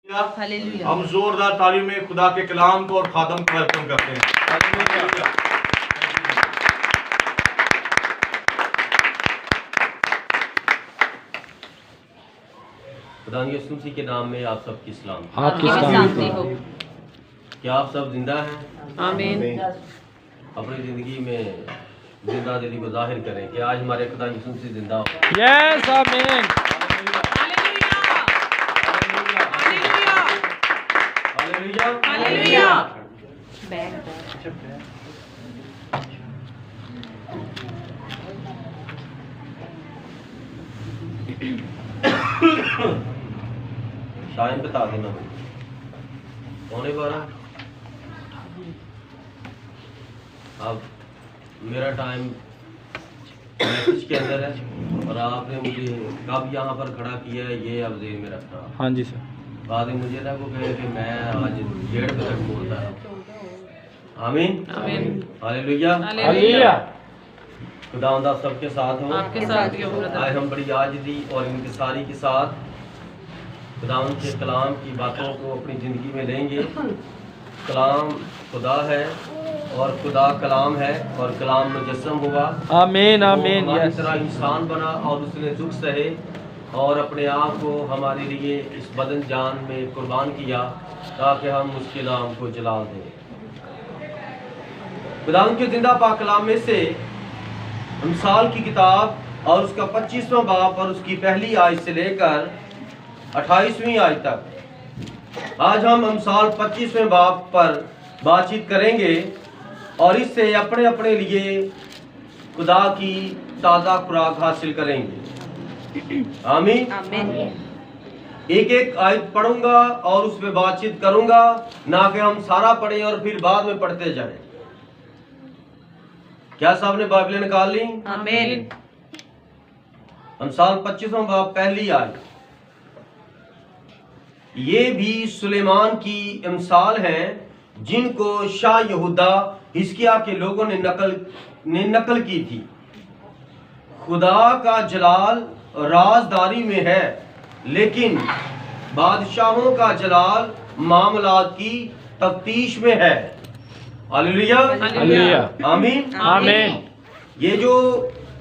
Hallelujah. हम जोरदार ताली में खुदा के कलाम को और खादम को वेलकम करते हैं। हालेलुया। खुदा यीशु मसीह के नाम में आप सबकी सलाम। आपकी सलामती हो। क्या आप सब जिंदा हैं? आमीन। अपनी जिंदगी में जिंदा दिली को जाहिर करें कि आज हमारे खुदा यीशु मसीह जिंदा हो। यस आमीन। हालेलुया। हालेलुया। टाइम बता देना भाई। पौने 12। अब मेरा टाइम मैसेज के अंदर है और आपने मुझे कब यहाँ पर खड़ा किया है ये अब जेहन में रखना। हाँ जी सर। बाद में मुझे ना वो कहे कि मैं आज 1:30 बजे तक बोलता रहा। आमीन। आमीन। हालेलुया। हालेलुया। खुदावंद आप सबके साथ हो। आपके साथ ही हो ब्रदर। आज हम बड़ी आजिज़ी और इंकिसारी के साथ खुदावंद के कलाम की बातों को अपनी ज़िंदगी में लेंगे। कलाम खुदा है और खुदा कलाम है और कलाम मुजस्सम हुआ। आमीन आमीन। वो हमारी यस। तरह इंसान बना और उसने दुख सहे और अपने आप को हमारे लिए इस बदन जान में कुर्बान किया ताकि हम उसके नाम को जलाल दें। खुदावंद के जिंदा पाक कलाम में से अमसाल की किताब और उसका 25वां बाब और उसकी पहली आयत से लेकर 28वीं आयत तक आज हम अमसाल 25वें बाब पर बातचीत करेंगे और इससे अपने अपने लिए खुदा की ताज़ा खुराक हासिल करेंगे। आमीन। एक एक आयत पढ़ूंगा और उस पर बातचीत करूंगा, ना कि हम सारा पढ़ें और फिर बाद में पढ़ते जाएं। क्या साहब ने बाइबलें निकाल ली? आमीन। अमसाल 25वां बाब पहली आयत। ये भी सुलेमान की अमसाल हैं जिनको शाह यहूदा हिजकिय्याह के लोगों ने नकल की थी। खुदा का जलाल राजदारी में है, लेकिन बादशाहों का जलाल मामलात की तफ्तीश में है। हालेलुया। हालेलुया। आमीन। आमीन। ये जो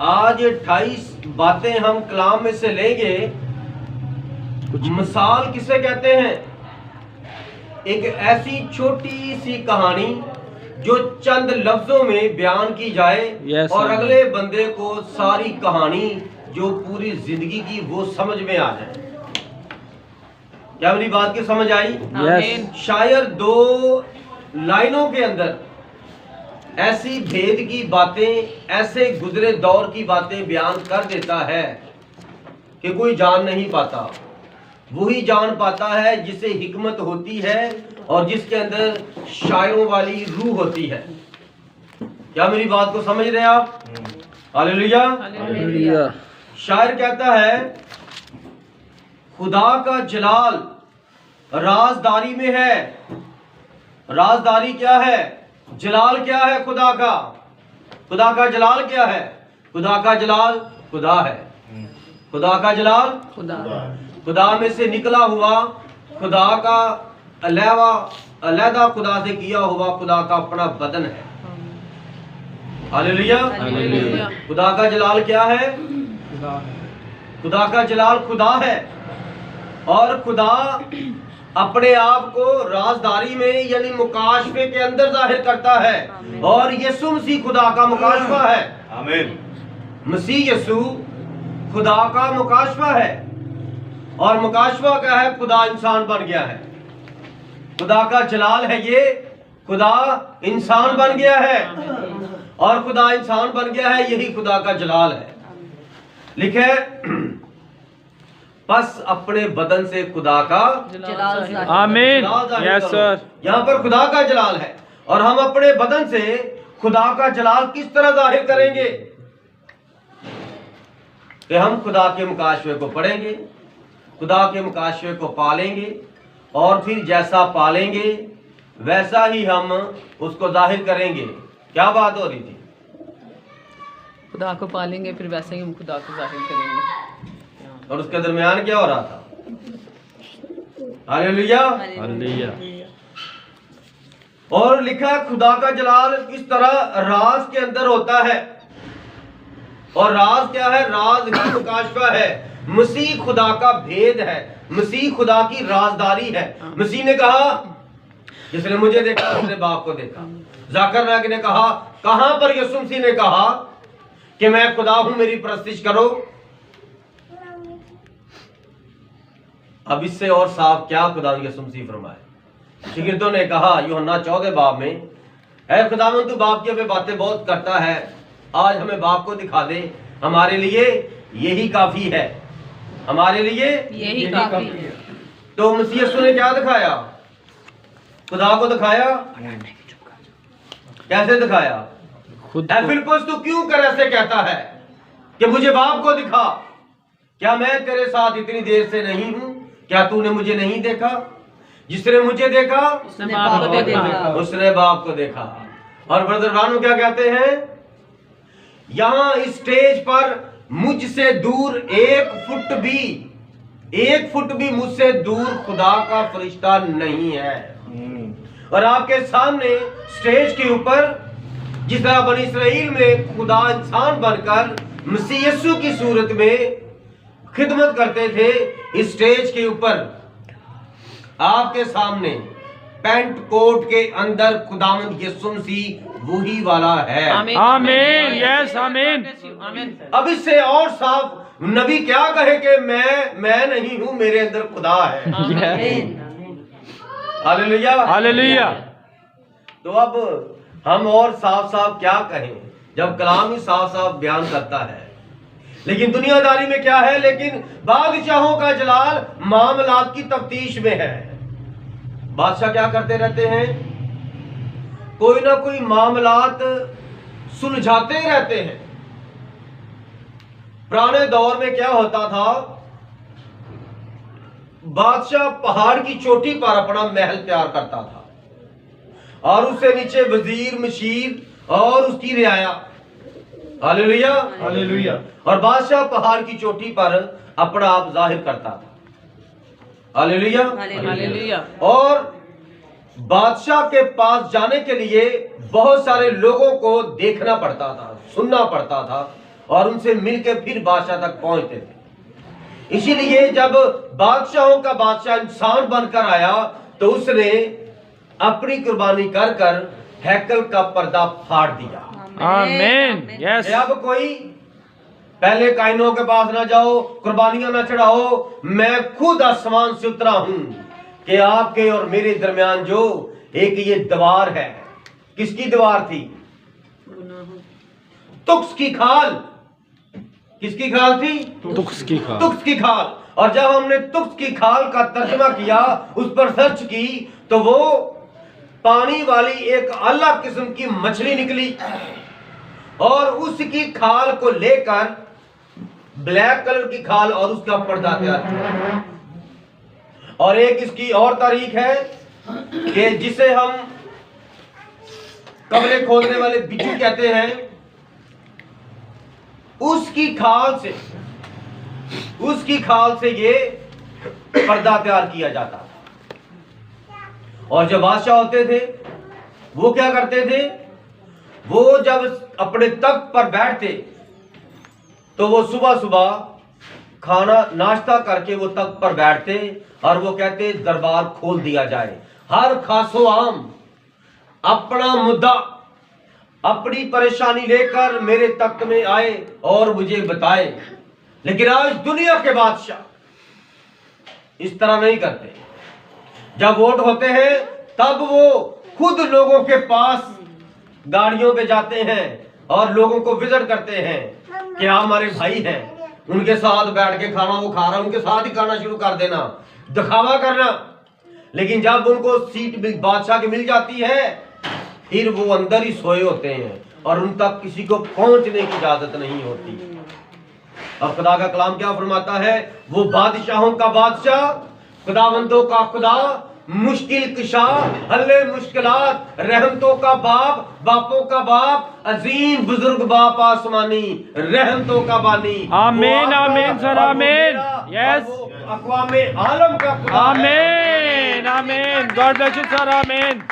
आज 28 बातें हम कलाम में से लेंगे, मिसाल किसे कहते हैं? एक ऐसी छोटी सी कहानी जो चंद लफ्जों में बयान की जाए और अगले बंदे को सारी कहानी जो पूरी जिंदगी की वो समझ में आ जाए। क्या मेरी बात की समझ आई? यस। शायर 2 लाइनों के अंदर ऐसी भेद की बातें, ऐसे गुजरे दौर की बातें बयान कर देता है कि कोई जान नहीं पाता। वही जान पाता है जिसे हिकमत होती है और जिसके अंदर शायरों वाली रूह होती है। क्या मेरी बात को समझ रहे हैं आप? हालेलुया। हालेलुया। शायर कहता है खुदा का जलाल राजदारी में है। राजदारी क्या है? जलाल क्या है खुदा का? खुदा का जलाल क्या है? खुदा का जलाल खुदा है। खुदा का जलाल खुदा में से निकला हुआ, खुदा का अलहदा खुदा से किया हुआ खुदा का अपना बदन है। हालेलुया। हालेलुया। खुदा का जलाल क्या है? खुदा का जलाल खुदा है और खुदा अपने आप को राजदारी में यानी मुकाशफे के अंदर जाहिर करता है और यीशु मसीह खुदा का मुकाशफा है। आमीन। मसीह यीशु खुदा का मुकाशफा है और मुकाशफा क्या है? खुदा इंसान बन गया है। खुदा का जलाल है ये, खुदा इंसान बन गया है और खुदा इंसान बन गया है, यही खुदा का जलाल है। लिखे बस अपने बदन से खुदा का जलाल। आमीन। Yes sir. यहाँ पर खुदा का जलाल है और हम अपने बदन से खुदा का जलाल किस तरह जाहिर करेंगे कि हम खुदा के मुकाशफे को पढ़ेंगे, खुदा के मुकाशफे को पालेंगे और फिर जैसा पालेंगे वैसा ही हम उसको जाहिर करेंगे। क्या बात हो रही थी? खुदा को पालेंगे फिर वैसे ही हम खुदा को जाहिर करेंगे। और उसके दरमियान क्या हो रहा था? हालेलुया। हालेलुया। और लिखा है खुदा का जलाल इस तरह राज के अंदर होता है। और राज क्या है? राज प्रकाश का है। मसीह खुदा का भेद है, मसीह खुदा की राजदारी है। मसीह ने कहा जिसने मुझे देखा उसने बाप को देखा। जाकिर नायक ने कहा, कहां पर यीशु मसीह ने कहा कि मैं खुदा हूं, मेरी परस्तिश करो। अब इससे और साफ क्या खुदा यीशु मसीह फरमाए? शिगिर्दों ने कहा यूहन्ना 14 बाब में, ऐ खुदावंद तू बाप की हमें बातें बहुत करता है, आज हमें बाप को दिखा दे, हमारे लिए यही काफी है, हमारे लिए यही काफी है। तो मसीह यीशु ने क्या दिखाया? खुदा को दिखाया। कैसे दिखाया? खुद ऐ को फिलिप्पुस तू क्यों कर ऐसे कहता है कि मुझे बाप को दिखा? क्या मैं तेरे साथ इतनी देर से नहीं हूं? क्या तूने मुझे नहीं देखा? जिसने मुझे देखा उसने बाप को देखा। उसने बाप को देखा। और ब्रदर रानू क्या कहते हैं? यहां स्टेज पर मुझसे दूर 1 फुट भी मुझसे दूर खुदा का फरिश्ता नहीं है। और आपके सामने स्टेज के ऊपर जिस तरह बनी इसराइल में खुदा इंसान बनकर मसीह यीशु की सूरत में खिदमत करते थे, इस स्टेज के ऊपर आपके सामने पैंट कोट के अंदर खुदावंद यीशु मसीह वही वाला है। आमीन। यस आमीन। आमीन। अब इससे और साफ नबी क्या कहे कि मैं नहीं हूं, मेरे अंदर खुदा है। हालेलुया। हालेलुया। तो अब हम और साफ साफ क्या कहें जब कलाम ही साफ साफ बयान करता है। लेकिन दुनियादारी में क्या है? लेकिन बादशाहों का जलाल मामलात की तफ्तीश में है। बादशाह क्या करते रहते हैं? कोई ना कोई मामलात सुलझाते रहते हैं। पुराने दौर में क्या होता था? बादशाह पहाड़ की चोटी पर अपना महल तैयार करता था और उससे नीचे वजीर, मशीर और उसकी रियाया। हालेलुया। हालेलुया। और बादशाह पहाड़ की चोटी पर अपना आप जाहिर करता था। हालेलुया। हालेलुया। और बादशाह के पास जाने के लिए बहुत सारे लोगों को देखना पड़ता था, सुनना पड़ता था और उनसे मिलकर फिर बादशाह तक पहुंचते थे। इसीलिए जब बादशाहों का बादशाह इंसान बनकर आया तो उसने अपनी कुर्बानी कर कर हैकल का पर्दा फाड़ दिया। आमीन। यस। अब कोई पहले काइनों के पास ना जाओ, कुर्बानियां ना चढ़ाओ, मैं खुद आसमान से उतरा हूं कि आपके और मेरे दरमियान जो एक ये दीवार है। किसकी दीवार थी? तुक्स की खाल। किसकी खाल थी? तुक्स की खाल। तुक्स की खाल। और जब हमने तुक्स की खाल का तर्जुमा किया, उस पर सर्च की, तो वो पानी वाली एक अलग किस्म की मछली निकली और उसकी खाल को लेकर ब्लैक कलर की खाल और उसका पर्दा तैयार किया। और एक इसकी और तारीख है कि जिसे हम कमरे खोदने वाले बिच्छू कहते हैं, उसकी खाल से ये पर्दा तैयार किया जाता था। और जब बादशाह होते थे वो क्या करते थे? वो जब अपने तख्त पर बैठते तो वो सुबह सुबह खाना नाश्ता करके वो तख्त पर बैठते और वो कहते दरबार खोल दिया जाए, हर खासो आम अपना मुद्दा, अपनी परेशानी लेकर मेरे तख्त में आए और मुझे बताए। लेकिन आज दुनिया के बादशाह इस तरह नहीं करते। जब वोट होते हैं तब वो खुद लोगों के पास गाड़ियों पे जाते हैं और लोगों को विजिट करते हैं कि हाँ हमारे भाई हैं, उनके साथ बैठ के खाना वो खा रहा, उनके साथ ही खाना शुरू कर देना, दिखावा करना। लेकिन जब उनको सीट बादशाह की मिल जाती है फिर वो अंदर ही सोए होते हैं और उन तक किसी को पहुंचने की इजाजत नहीं होती। अब खुदा का कलाम क्या फरमाता है? वो बादशाहों का बादशाह, खुदावंदों का खुदा, मुश्किल कुशा, हल्ले मुश्किलात, रहमतों का बाप, बापों का बाप, अजीम बुजुर्ग बाप आसमानी, रहमतों का बानी। आमीन, आमीन सर, आमीन। Yes. अक़वामे आलम का खुदा है। आमीन, आमीन। गॉड ब्लेस यू सर, आमीन।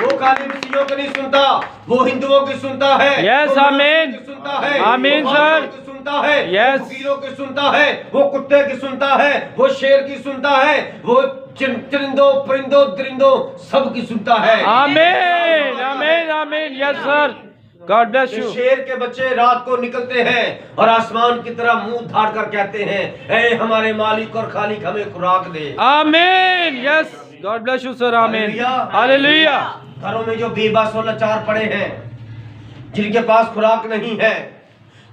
वो खाली मसीहियों की नहीं सुनता, वो हिंदुओं की सुनता है। Yes, वो आमीन। मुसलमानों की सुनता है। आमीन, वो सर। बादशाहों की सुनता है। Yes. वो फकीरों की सुनता है, वो कुत्ते की सुनता है, वो शेर की सुनता है, वो चरिंदों परिंदों दरिंदों सब की सुनता है। आमीन, आमीन, आमीन। Yes sir, God bless you. शेर के बच्चे रात को निकलते हैं और आसमान की तरह मुंह धाड़ कर कहते हैं, ऐ हमारे मालिक और खालिक हमें खुराक दे। आमीन, yes, God bless you sir, आमीन। हालेलुया। घरों में जो बेबस और लाचार पड़े हैं, जिनके पास खुराक नहीं है,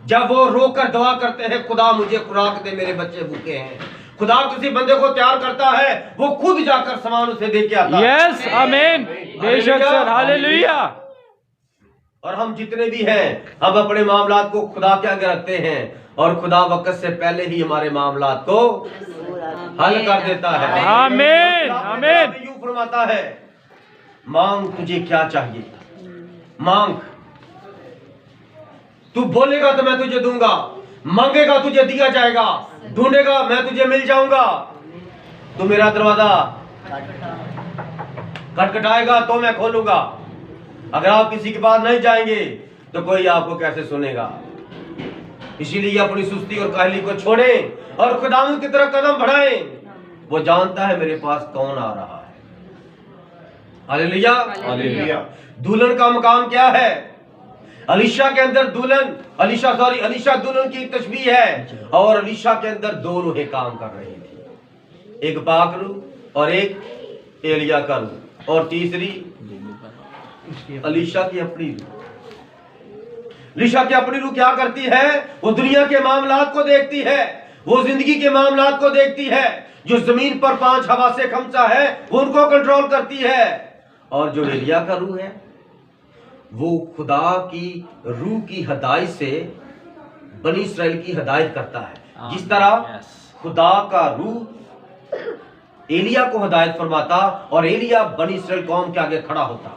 जब वो रोकर दुआ करते हैं, खुदा मुझे खुराक दे, मेरे बच्चे भूखे हैं, खुदा किसी बंदे को तैयार करता है, वो खुद जाकर सामान उसे दे के आता है। यस, आमीन, बेशक सर, हालेलुया। और हम जितने भी हैं, हम अपने मामलात को खुदा के आगे रखते हैं और खुदा वक्त से पहले ही हमारे मामलात को हल कर देता है। आमीन, आमीन। यूं फरमाता है, मांग तुझे क्या चाहिए, मांग, तू बोलेगा तो मैं तुझे दूंगा, मांगेगा तुझे दिया जाएगा, ढूंढेगा मैं तुझे मिल जाऊंगा। तू मेरा दरवाजा खटखटाएगा तो मैं खोलूंगा। अगर आप किसी के पास नहीं जाएंगे तो कोई आपको कैसे सुनेगा। इसीलिए अपनी सुस्ती और काहली को छोड़ें और खुदावंद की तरफ कदम बढ़ाएं। वो जानता है मेरे पास कौन आ रहा है। Hallelujah, hallelujah. दुल्हन का मकाम क्या है? अलीशा के अंदर दुल्हन, अलीशा दुल्हन की तशबीह है और अलीशा के अंदर दो रूहें काम कर रही थी, एक पाक रूह और एक एलिया का रूह, और तीसरी अलीशा की अपनी रूह। अलीशा की अपनी रूह क्या करती है? वो दुनिया के मामलात को देखती है, वो जिंदगी के मामलात को देखती है। जो जमीन पर 5 हवा से खमसा है वो उनको कंट्रोल करती है। और जो एलिया का रूह है वो खुदा की रूह की हदायत से बनी इस्राएल की हदायत करता है। जिस तरह खुदा का रूह एलिया को हदायत फरमाता और एलिया बनी इस्राएल कौम के आगे खड़ा होता।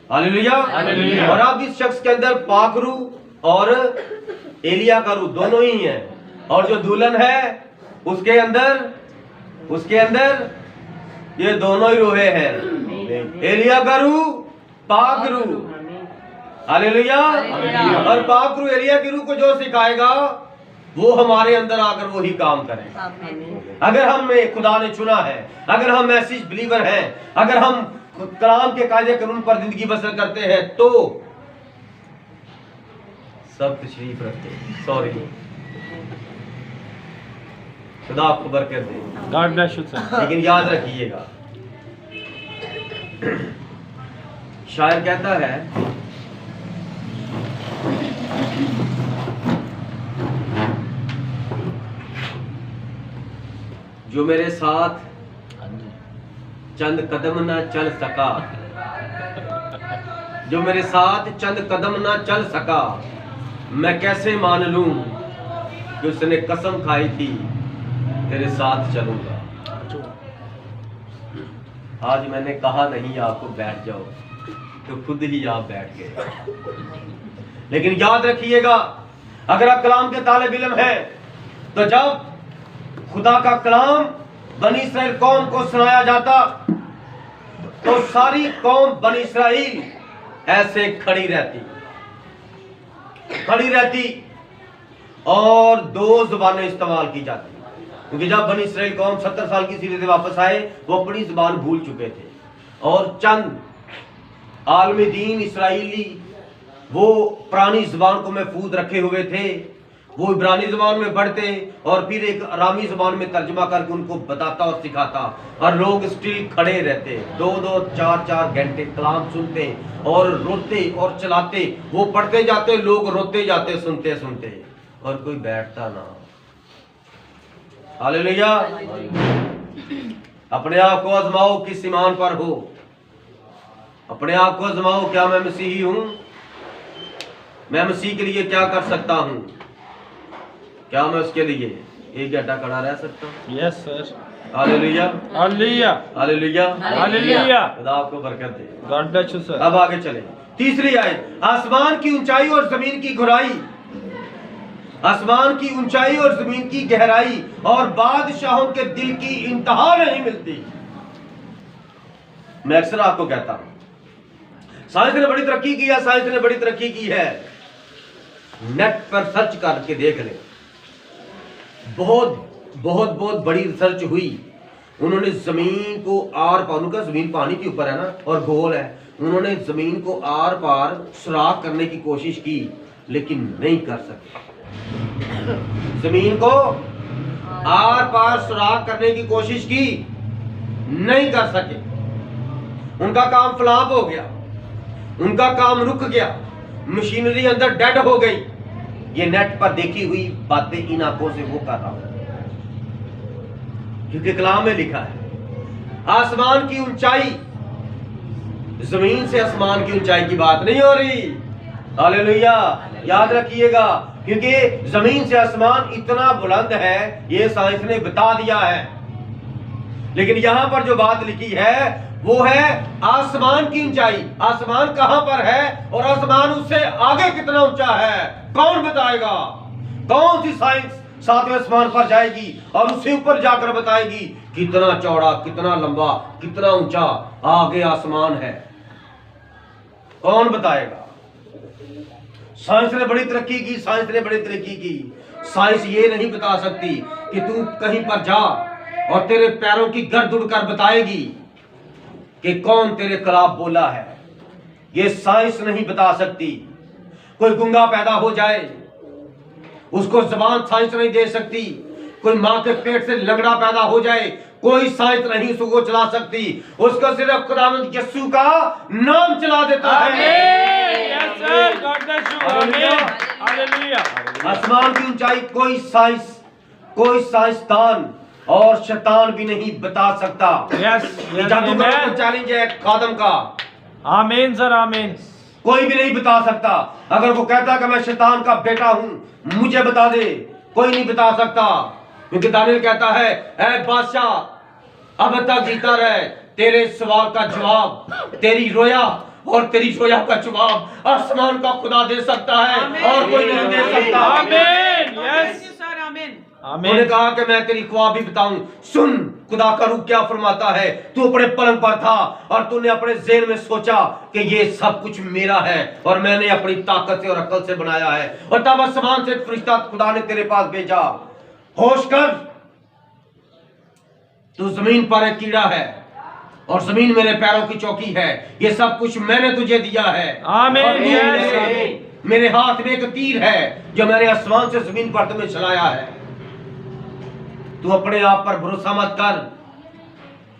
Hallelujah, hallelujah. और अब इस शख्स के अंदर पाक रूह और एलिया का रूह दोनों ही हैं। और जो दुल्हन है उसके अंदर ये दोनों ही रूहें हैं, एलिया का रूह, पाक रूह। हालेलुया। और पाक रूह एलिया की रूह को जो सिखाएगा वो हमारे अंदर आकर वही काम करेगा। अगर हमें खुदा ने चुना है, अगर हम मैसेज बिलीवर हैं, अगर हम कलाम के कायदे कानून पर जिंदगी बसर करते हैं तो सब तशरीफ रखते हैं। सॉरी, खुदा आपको बरकत दे। God bless you sir. लेकिन याद रखिएगा, शायर कहता है, जो मेरे साथ चंद कदम ना चल सका, जो मेरे साथ चंद कदम ना चल सका, मैं कैसे मान लूं कि उसने कसम खाई थी तेरे साथ चलूंगा। आज मैंने कहा नहीं आपको बैठ जाओ, तो खुद ही आप बैठ गए। लेकिन याद रखिएगा, अगर आप कलाम के तालिब इल्म हैं तो जब खुदा का कलाम बनी इस्राएल कौम को सुनाया जाता तो सारी कौम बनी इस्राएल ऐसे खड़ी रहती और 2 जुबानें इस्तेमाल की जाती। क्योंकि जब बनी इस्राएल कौम 70 साल की सीरे से वापस आए वो अपनी जुबान भूल चुके थे और चंद आलमी दीन इस्राएली वो पुरानी जुबान को महफूज रखे हुए थे। वो इब्रानी जुबान में पढ़ते और फिर एक अरामी जुबान में तर्जुमा करके उनको बताता और सिखाता, और लोग स्टिल खड़े रहते 2-2 4-4 घंटे कलाम सुनते और रोते और चलाते। वो पढ़ते जाते, लोग रोते जाते सुनते सुनते, और कोई बैठता ना। हालेलुया। अपने आप को आजमाओ किस ईमान पर हो, अपने आप को आजमाओ, क्या मैं मसीही हूं? मैं मसीह के लिए क्या कर सकता हूं? क्या मैं उसके लिए एक घंटा खड़ा रह सकता हूँ? Yes sir. Hallelujah hallelujah hallelujah hallelujah. खुदा आपको बरकत दे। God bless you sir. अब आगे चले। तीसरी आयत, आसमान की ऊंचाई और जमीन की गहराई, आसमान की ऊंचाई और जमीन की गहराई और बादशाहों के दिल की इंतहा नहीं मिलती। मैं अक्सर आपको कहता हूं, साइंस ने बड़ी तरक्की की है, साइंस ने बड़ी तरक्की की है। नेट पर सर्च करके देख ले, बहुत बहुत बहुत बड़ी रिसर्च हुई। उन्होंने जमीन को आर पार, उनका जमीन पानी के ऊपर है ना और गोल है, उन्होंने जमीन को आर पार सुराख करने की कोशिश की लेकिन नहीं कर सके। जमीन को आर पार सुराख करने की कोशिश की, नहीं कर सके। उनका काम फ्लॉप हो गया, उनका काम रुक गया, मशीनरी अंदर डेड हो गई। ये नेट पर देखी हुई बातें इन आंखों से वो कर रहा हूं, क्योंकि कलाम में लिखा है आसमान की ऊंचाई, जमीन से आसमान की ऊंचाई की बात नहीं हो रही। हालेलुया, याद रखिएगा, क्योंकि जमीन से आसमान इतना बुलंद है ये साइंस ने बता दिया है। लेकिन यहां पर जो बात लिखी है वो है आसमान की ऊंचाई। आसमान कहां पर है और आसमान उससे आगे कितना ऊंचा है, कौन बताएगा? कौन सी साइंस सातवें आसमान पर जाएगी और उससे ऊपर जाकर बताएगी कितना चौड़ा, कितना लंबा, कितना ऊंचा आगे आसमान है? कौन बताएगा? साइंस ने बड़ी तरक्की की, साइंस ने बड़ी तरक्की की। साइंस ये नहीं बता सकती कि तू कहीं पर जा और तेरे पैरों की गर्द उड़कर बताएगी कि कौन तेरे खिलाफ बोला है। ये साइंस नहीं बता सकती। कोई गूंगा पैदा हो जाए, उसको जबान साइंस नहीं दे सकती। कोई मां के पेट से लंगड़ा पैदा हो जाए, कोई साइंस नहीं उसको चला सकती। उसको सिर्फ खुदावंद यीशु का नाम चला देता है। Yes sir, God bless you. आमीन हालेलुया। आसमान की ऊंचाई कोई साइंस, कोई साइंसदान और शैतान भी नहीं बता सकता। यस जादूगरों को चैलेंज है खादम का। आमीन सर, आमीन। कोई भी नहीं बता सकता। अगर वो कहता कि मैं शैतान का बेटा हूं, मुझे बता दे, कोई नहीं बता सकता। क्योंकि दानियल कहता है, ऐ बादशाह अब तक जीता रहे, तेरे सवाल का जवाब, तेरी रोया और तेरी रोया का जवाब आसमान का खुदा दे सकता है और कोई नहीं दे सकता। आमीन। यस उन्होंने आमीन। कहा कि मैं तेरी ख्वाब भी बताऊं। सुन खुदा का रूह क्या फरमाता है। तू अपने पलंग पर था और तूने अपने ज़हन में सोचा कि ये सब कुछ मेरा है और मैंने अपनी ताकत से और अकल से बनाया है। और तब आसमान से एक फरिश्ता खुदा ने तेरे पास भेजा, होश कर, तू जमीन पर एक कीड़ा है और जमीन मेरे पैरों की चौकी है। ये सब कुछ मैंने तुझे दिया है। आमीन। और मेरे हाथ में एक तीर है जो मैंने आसमान से जमीन पर तुम्हें चलाया है। तू अपने आप पर भरोसा मत कर।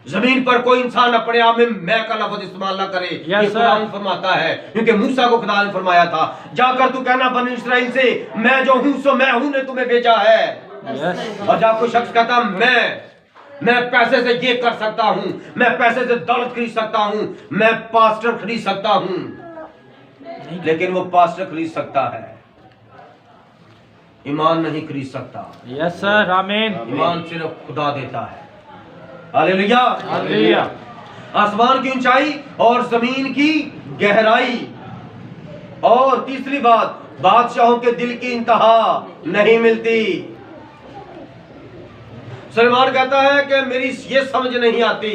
जमीन पर कोई इंसान अपने आप में मैं का लफ्ज इस्तेमाल ना करे। ये कुरान फरमाता है, क्योंकि मूसा को खुदा ने फरमाया था, जाकर तू कहना बनी इस्राएल से, मैं जो हूं सो मैं हूं ने तुम्हें भेजा है। और जब कोई शख्स कहता मैं पैसे से ये कर सकता हूं, मैं पैसे से दौलत खरीद सकता हूं, मैं पास्टर खरीद सकता हूं, लेकिन वो पास्टर खरीद सकता है, ईमान नहीं खरीद सकता। यस सर, आमीन। ईमान सिर्फ खुदा देता है। Hallelujah hallelujah. आसमान की ऊंचाई और जमीन की गहराई। और तीसरी बात, बादशाहों के दिल की इंतहा नहीं मिलती। सलमान कहता है कि मेरी ये समझ नहीं आती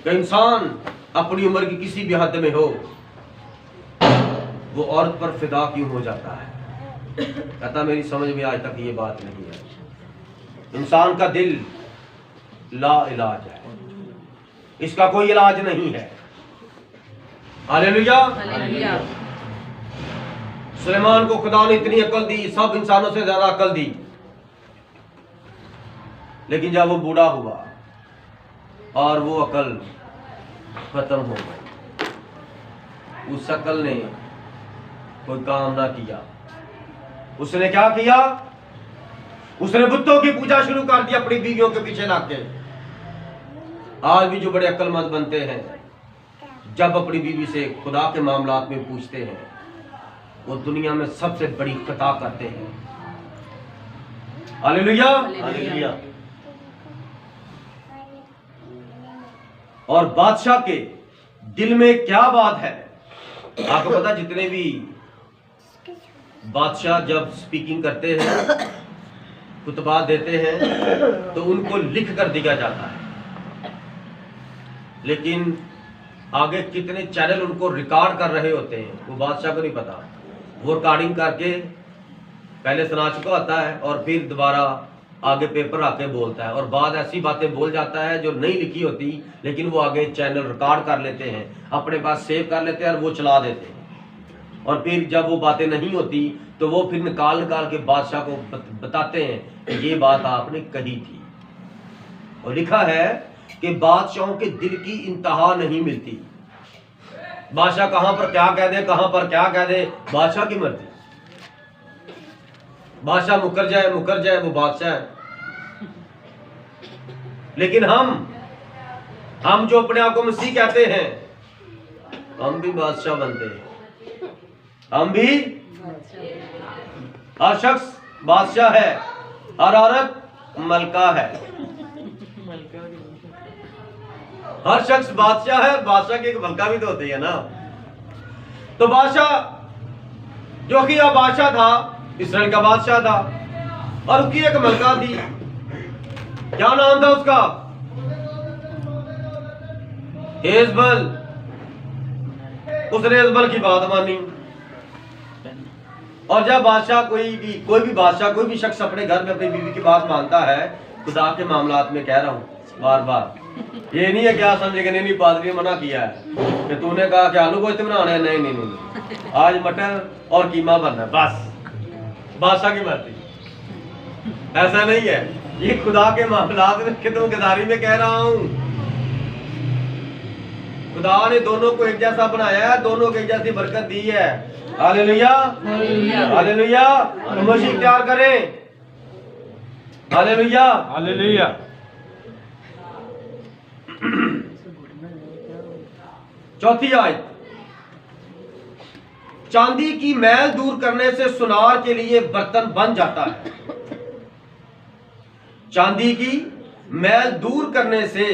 कि इंसान अपनी उम्र की किसी भी हद में हो, वो औरत पर फिदा क्यों हो जाता है। कहता मेरी समझ में आज तक ये बात नहीं है। इंसान का दिल ला इलाज है, इसका कोई इलाज नहीं है। हालेलुया। सुलेमान को खुदा ने इतनी अकल दी, सब इंसानों से ज्यादा अकल दी, लेकिन जब वो बूढ़ा हुआ और वो अकल खत्म हो गई, उस अकल ने कोई काम ना किया। उसने क्या किया? उसने बुतों की पूजा शुरू कर दी अपनी बीवियों के पीछे लाके। आज भी जो बड़े अक्लमंद बनते हैं, जब अपनी बीवी से खुदा के मामलात में पूछते हैं, वो दुनिया में सबसे बड़ी खता करते हैं। हालेलुया। हालेलुया। और बादशाह के दिल में क्या बात है, आपको पता, जितने भी बादशाह जब स्पीकिंग करते हैं, खुतबा देते हैं, तो उनको लिख कर दिया जाता है, लेकिन आगे कितने चैनल उनको रिकॉर्ड कर रहे होते हैं वो बादशाह को नहीं पता। वो रिकॉर्डिंग करके पहले सुना चुका होता है और फिर दोबारा आगे पेपर आके बोलता है, और बाद ऐसी बातें बोल जाता है जो नहीं लिखी होती, लेकिन वो आगे चैनल रिकॉर्ड कर लेते हैं, अपने पास सेव कर लेते हैं और वो चला देते हैं। और फिर जब वो बातें नहीं होती तो वो फिर निकाल के बादशाह को बताते हैं कि ये बात आपने कही थी। और लिखा है कि बादशाहों के दिल की इंतहा नहीं मिलती। बादशाह कहां पर क्या कह दे, कहां पर क्या कह दे, बादशाह की मर्जी। बादशाह मुकर जाए वो बादशाह है। लेकिन हम जो अपने आप को मसीह कहते हैं, हम भी बादशाह बनते हैं। हम भी, हर शख्स बादशाह है, हर औरत मलका है। हर शख्स बादशाह है, बादशाह की एक मलका भी तो होती है ना। तो बादशाह जो कि यह बादशाह था, इस्राएल का बादशाह था, और उसकी एक मलका थी। क्या नाम था उसका? हेजबल। उसने हेजबल की बात मानी। और जब बादशाह कोई भी बादशाह, कोई भी शख्स अपने घर में अपनी बीवी की बात मानता है, खुदा के मामलात में कह रहा हूं बार बार, ये नहीं है क्या समझेगा, नहीं पादरी ने मना किया है कि तूने कहा कि आलू गोश्त बनाना है, नहीं, आज मटर और कीमा बनना है, बस बादशाह की मर्जी। ऐसा नहीं है, ये खुदा के मामलात में खिदमतगारी में कह रहा हूं। खुदा ने दोनों को एक जैसा बनाया है, दोनों को एक जैसी बरकत दी है। Hallelujah, hallelujah. मसीह प्यार करें। Hallelujah, hallelujah. चौथी आयत, चांदी की मैल दूर करने से सुनार के लिए बर्तन बन जाता है। चांदी की मैल दूर करने से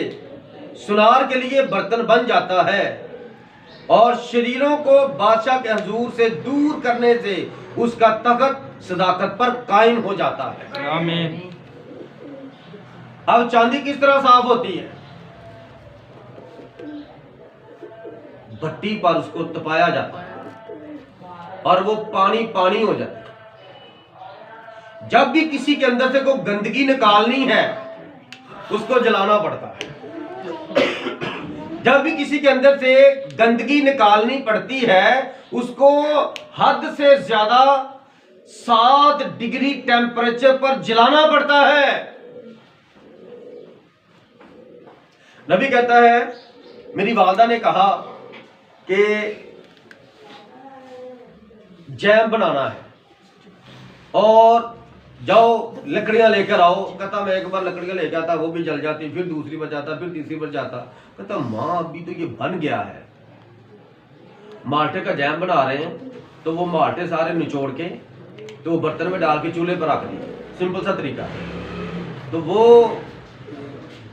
सुनार के लिए बर्तन बन जाता है, और शरीरों को बादशाह के हुजूर से दूर करने से उसका तख्त सदाकत पर कायम हो जाता है। आमीन। अब चांदी किस तरह साफ होती है? भट्टी पर उसको तपाया जाता है और वो पानी पानी हो जाता है। जब भी किसी के अंदर से कोई गंदगी निकालनी है, उसको जलाना पड़ता है। जब भी किसी के अंदर से गंदगी निकालनी पड़ती है, उसको हद से ज्यादा 7 डिग्री टेम्परेचर पर जलाना पड़ता है। नबी कहता है, मेरी वालदा ने कहा कि जैम बनाना है और जाओ लकड़ियां लेकर आओ। कहता मैं एक बार लकड़ियां लेकर आता, वो भी जल जाती, फिर दूसरी पर जाता, फिर तीसरी पर जाता। कहता माँ अभी तो ये बन गया है। माल्टे का जैम बना रहे हैं, तो वो माल्टे सारे निचोड़ के तो बर्तन में डाल के चूल्हे पर रख दिए। सिंपल सा तरीका। तो वो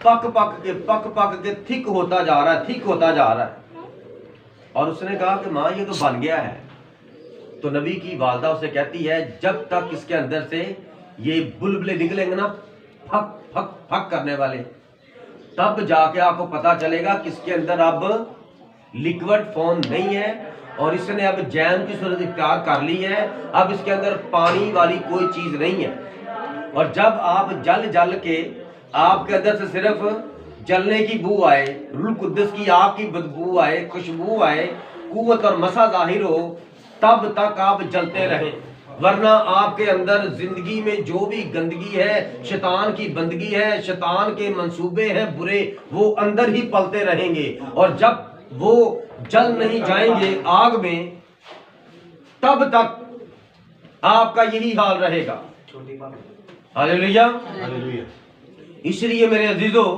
पक के थिक होता जा रहा है। और उसने कहा कि माँ ये तो बन गया है। तो नबी की वालदा उसे कहती है, जब तक इसके अंदर से ये बुलबुले निकलेंगे ना, फक फक फक करने वाले, तब जाके आपको पता चलेगा कि इसके अंदर अब लिक्विड फॉर्म नहीं है और इसने अब जैम की सूरत इख्तियार कर ली है। अब इसके अंदर पानी वाली कोई चीज नहीं है। और जब आप जल के आपके अंदर से सिर्फ जलने की बू आए, रूह कुद्दस की आग की बदबू आए, खुशबू आए, कुव्वत और मसा जाहिर हो, तब तक आप जलते रहें। वरना आपके अंदर जिंदगी में जो भी गंदगी है, शैतान की बंदगी है, शैतान के मंसूबे हैं बुरे, वो अंदर ही पलते रहेंगे। और जब वो जल नहीं जाएंगे आग में, तब तक आपका यही हाल रहेगा। Hallelujah, hallelujah. इसलिए मेरे अजीजों,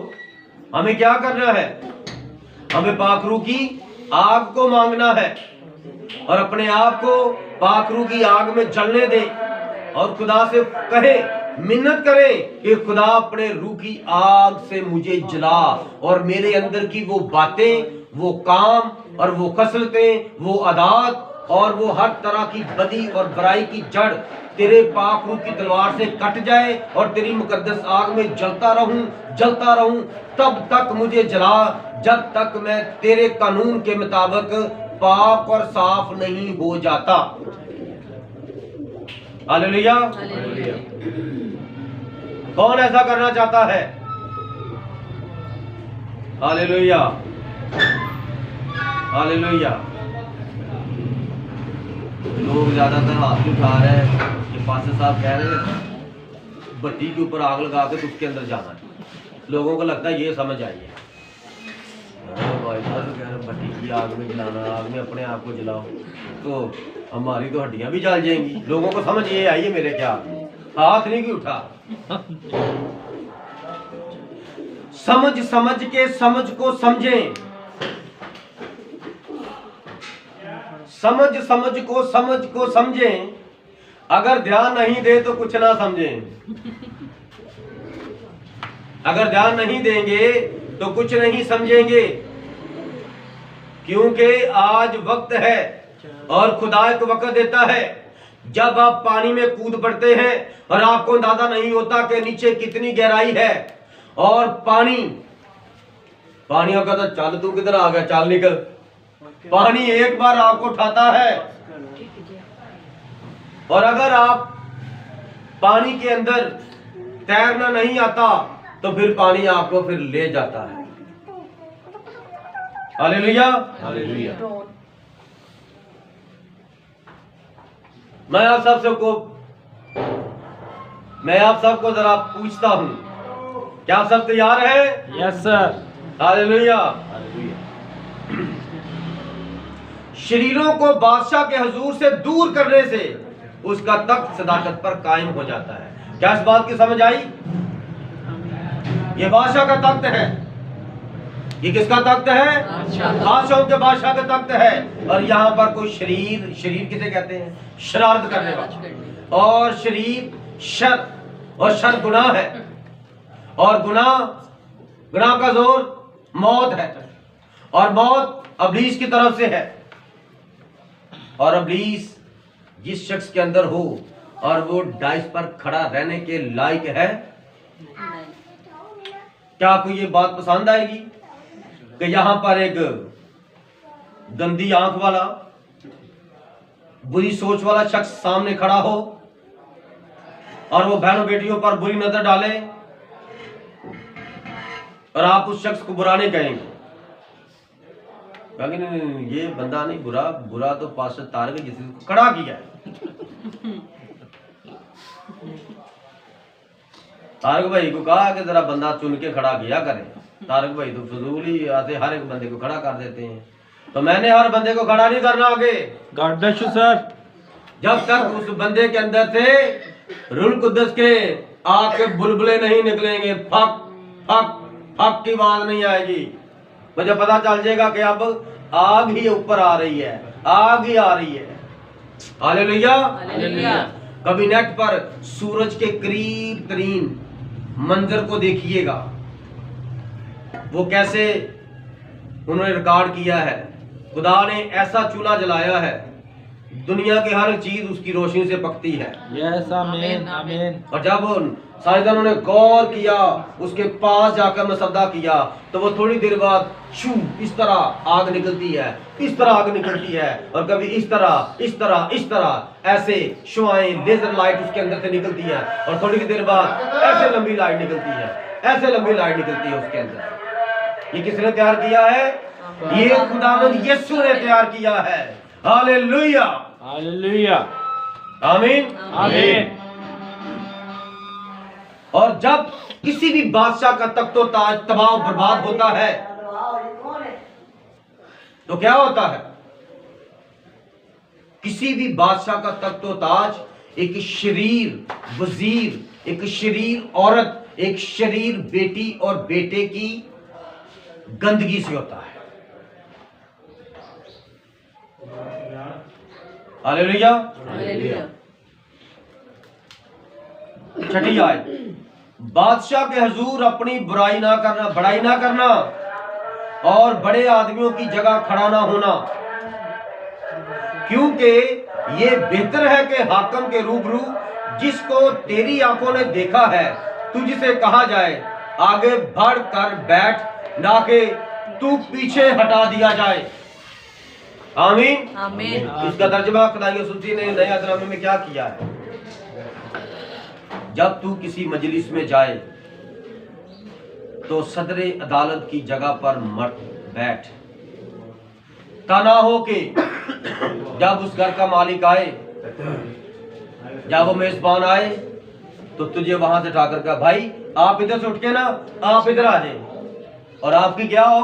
हमें क्या करना है? हमें पाकरू की आग को मांगना है और अपने आप को पाकरू की आग में जलने दे और खुदा से कहे मिन्नत करें कि खुदा अपने रूह की आग से मुझे जला और मेरे अंदर की वो बातें, वो काम और वो खसलतें, वो आदात और वो हर तरह की बदी और बुराई की जड़ तेरे पाक रूह की तलवार से कट जाए और तेरी मुकद्दस आग में जलता रहूं तब तक मुझे जला, जब तक मैं तेरे कानून के मुताबिक पाक और साफ नहीं हो जाता। हालेलुया। कौन ऐसा करना चाहता है? Hallelujah, hallelujah. लोग ज्यादातर हाथ उठा रहे हैं कि पास्टर साहब कह रहे हैं भट्टी के ऊपर आग लगा के उसके अंदर जाना है। लोगों को लगता है ये समझ आई है। भाई साहब कह रहे भट्टी की आग में जलाना, आग में अपने आप को जलाओ तो हमारी तो हड्डियां भी जल जाएंगी। लोगों को समझ ये आई है मेरे ख्याल में, हाथ नहीं कि उठा। समझ के समझ को समझें, समझ को समझें। अगर ध्यान नहीं दे तो कुछ ना समझें। अगर ध्यान नहीं देंगे तो कुछ नहीं समझेंगे, क्योंकि आज वक्त है और खुदा एक वक्त देता है जब आप पानी में कूद पड़ते हैं और आपको अंदाजा नहीं होता कि नीचे कितनी गहराई है। और पानी कहता चल तू किधर आ गया, चल निकल। पानी एक बार आपको उठाता है और अगर आप पानी के अंदर तैरना नहीं आता तो फिर पानी आपको फिर ले जाता है। Hallelujah, hallelujah. मैं आप सबको जरा पूछता हूं, क्या आप सब तैयार हैं? Yes sir. Hallelujah, hallelujah. शरीरों को बादशाह के हुजूर से दूर करने से उसका तख्त सदाकत पर कायम हो जाता है। क्या इस बात की समझ आई? ये बादशाह का तख्त है। ये किसका तख्त है? बादशाहों के बादशाह का तख्त है। और यहाँ पर कोई शरीर किसे कहते हैं? शरारत करने वाला। और शरीर शर, और शर गुनाह है, और गुनाह का जोर मौत है, और मौत अबलीस की तरफ से है। और अबलीस जिस शख्स के अंदर हो और वो डाइस पर खड़ा रहने के लायक है, क्या आपको ये बात पसंद आएगी कि यहां पर एक गंदी आंख वाला, बुरी सोच वाला शख्स सामने खड़ा हो और वो बहनों बेटियों पर बुरी नजर डाले और आप उस शख्स को बुरा नहीं कहेंगे? नहीं, ये बंदा नहीं बुरा तो पास्टर तारक जिसने खड़ा किया है। तारक भाई को कहा कि जरा बंदा चुन के खड़ा किया करें। तारक भाई तो फजूल ही आते, हर एक बंदे को खड़ा कर देते हैं। तो मैंने हर बंदे को खड़ा नहीं करना आगे। God bless you sir. जब तक उस बंदे के अंदर से रूह कुद्दस के आग के बुलबुले नहीं निकलेंगे, फक फक फक की आवाज नहीं आएगी, मुझे पता चल जाएगा कि अब आग ही ऊपर आ रही है, आग ही आ रही है। Hallelujah, hallelujah. कभी नेट पर सूरज के करीब तरीन मंजर को देखिएगा, वो कैसे उन्होंने रिकॉर्ड किया है। खुदा ने ऐसा चूल्हा जलाया है, दुनिया की हर चीज उसकी रोशनी से पकती है। यस, आमीन, आमीन। और जब साइंसदानों ने गौर किया, उसके पास जाकर मसौदा किया, तो वो थोड़ी देर बाद शू इस तरह आग निकलती है, इस तरह आग निकलती है, और कभी इस तरह ऐसे शुआएं, लेजर लाइट उसके अंदर से निकलती है, और थोड़ी देर बाद ऐसे लंबी लाइट निकलती है, ऐसे लंबी लाइट निकलती है उसके अंदर। ये किसने तैयार किया है? ये खुदावंद यीशु ने तैयार किया है। हालेलुया, हालेलुया, आमीन, आमीन। और जब किसी भी बादशाह का तख्तो ताज तबाह बर्बाद होता है तो क्या होता है? किसी भी बादशाह का तख्तो ताज एक शरीर वजीर, एक शरीर औरत, एक शरीर बेटी और बेटे की गंदगी से होता है। Hallelujah, hallelujah. छठी आयत, बादशाह के हुजूर अपनी बुराई ना करना, बड़ाई ना करना और बड़े आदमियों की जगह खड़ा ना होना, क्योंकि ये बेहतर है कि हाकम के रूबरू जिसको तेरी आंखों ने देखा है तुझसे कहा जाए आगे बढ़ कर बैठ, ना कि तू पीछे हटा दिया जाए। आमीन आमीन। इसका तर्जुमा खुदाई सुल्ती ने नया तर्जुमे में क्या किया है? जब तू किसी मजलिस में जाए तो सदरे अदालत की जगह पर मत बैठ, तना हो के जब उस घर का मालिक आए, जब वो मेजबान आए तो तुझे वहां से उठाकर कहा भाई आप इधर से उठ के ना आप इधर आ जाए और आपकी क्या हो।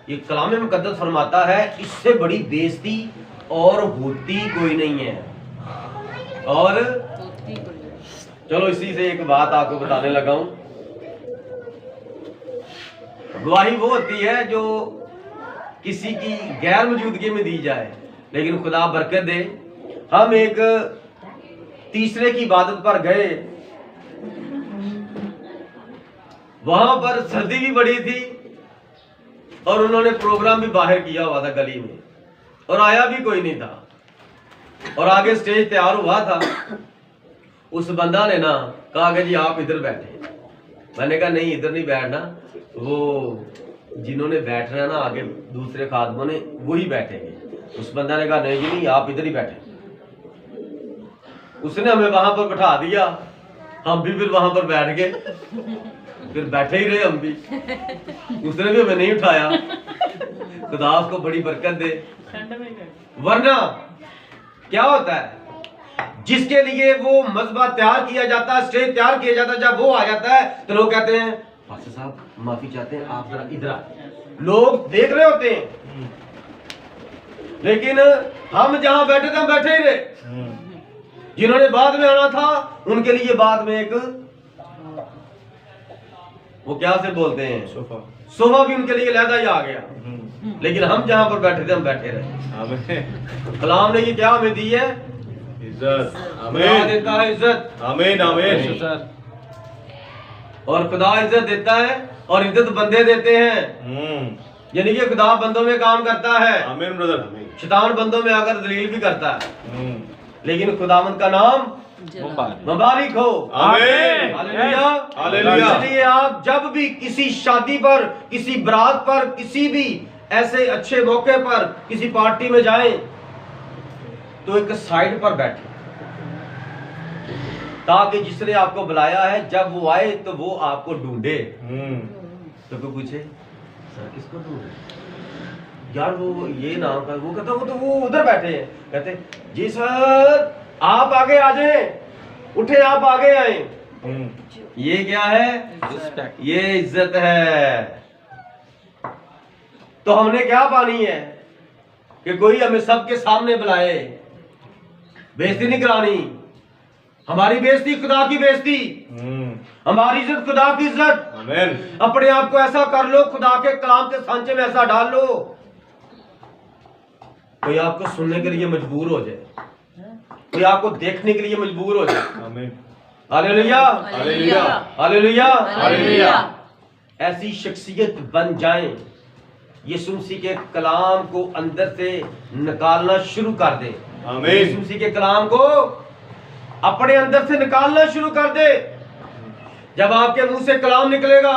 ये कलाम मुकद्दस फरमाता है इससे बड़ी बेइज्जती और होती कोई नहीं है। और चलो इसी से एक बात आपको बताने लगा हूं। गवाही वो होती है जो किसी की गैर मौजूदगी में दी जाए, लेकिन खुदा बरकत दे। हम एक तीसरे की इबादत पर गए, वहां पर सर्दी भी बड़ी थी और उन्होंने प्रोग्राम भी बाहर किया हुआ था गली में, और आया भी कोई नहीं था और आगे स्टेज तैयार हुआ था। उस बंदा ने ना कहा कि जी आप इधर बैठे। मैंने कहा नहीं इधर नहीं बैठना, वो जिन्होंने बैठना है ना आगे दूसरे खादमों ने वही बैठेंगे। उस बंदा ने कहा नहीं जी नहीं आप इधर ही बैठे। उसने हमें वहां पर बैठा दिया, हम भी फिर वहां पर बैठ गए, फिर बैठे ही रहे हम भी। उसने भी हमें नहीं उठाया। खुदा उसको बड़ी बरकत दे। वरना क्या होता है जिसके लिए वो मज़बा तैयार किया जाता है, स्टेज तैयार किया जाता है, जब वो आ जाता है तो लोग कहते हैं पास्टर साहब माफी चाहते हैं आप जरा इधर आए। लोग देख रहे होते हैं, लेकिन हम जहां बैठे थे हम बैठे ही रहे। जिन्होंने बाद में आना था उनके लिए बाद में एक वो क्या से बोलते हैं सोफा भी उनके लिए अलहदा ही आ गया, लेकिन हम जहां पर बैठे थे हम बैठे रहे। कलाम ने ये क्या हमें दी है? इज्जत। खुदा आमीन देता है इज्जत। आमीन आमीन। और खुदा इज्जत देता है और इज्जत बंदे देते हैं। यानी कि खुदा बंदों में काम करता है, आमीन ब्रदर। शैतान बंदों में आकर दलील भी करता है, लेकिन खुदावंद का नाम मुबारक हो। आमीन हालेलुया हालेलुया। इसलिए आप जब भी किसी शादी पर, किसी बारात पर, किसी भी ऐसे अच्छे मौके पर, किसी पार्टी में जाएं तो एक साइड पर बैठे, ताकि जिसने आपको बुलाया है जब वो आए तो वो आपको ढूंढे। तो कोई पूछे सर किसको ढूंढे यार, वो ये नाम का, वो कहता वो तो वो उधर बैठे हैं। कहते जी सर आप आगे आ जाए, उठे आप आगे आए। ये क्या है? ये इज्जत है। तो हमने क्या पानी है कि कोई हमें सबके सामने बुलाए, बेइज्जती नहीं करानी। हमारी बेइज्जती खुदा की बेइज्जती, हमारी इज्जत खुदा की इज्जत। आमीन। अपने आप को ऐसा कर लो, खुदा के कलाम के सांचे में ऐसा डाल लो, कोई आपको सुनने के लिए मजबूर हो जाए, कोई आपको देखने के लिए मजबूर हो जाए। आमीन हालेलुया हालेलुया हालेलुया हालेलुया। ऐसी शख्सियत बन जाएं, यीशु मसीह के कलाम को अंदर से निकालना शुरू कर दे। आमीन। यीशु मसीह के कलाम को अपने अंदर से निकालना शुरू कर दे। जब आपके मुंह से कलाम निकलेगा,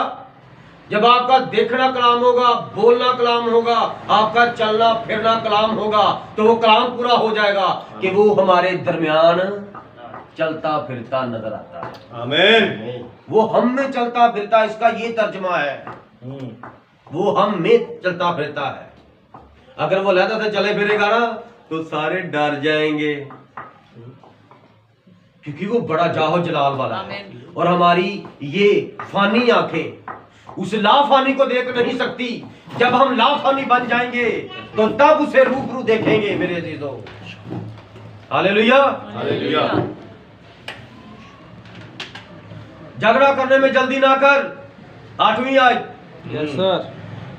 जब आपका देखना कलाम होगा, बोलना कलाम होगा, आपका चलना फिरना कलाम होगा, तो वो कलाम पूरा हो जाएगा कि वो हमारे दरमियान चलता फिरता नजर आता है। आमीन। वो हम में चलता फिरता, इसका ये तर्जुमा है, वो हम में चलता फिरता है। अगर वो लहदा से चले फिरेगा ना तो सारे डर जाएंगे, क्योंकि वो बड़ा जाहो जलाल वाला है। और हमारी ये फानी आंखें उस लाफानी को देख नहीं सकती। जब हम लाफानी बन जाएंगे तो तब उसे रूबरू देखेंगे मेरे अजीजों। Hallelujah hallelujah. झगड़ा करने में जल्दी ना कर, 8वीं आयत। Yes sir.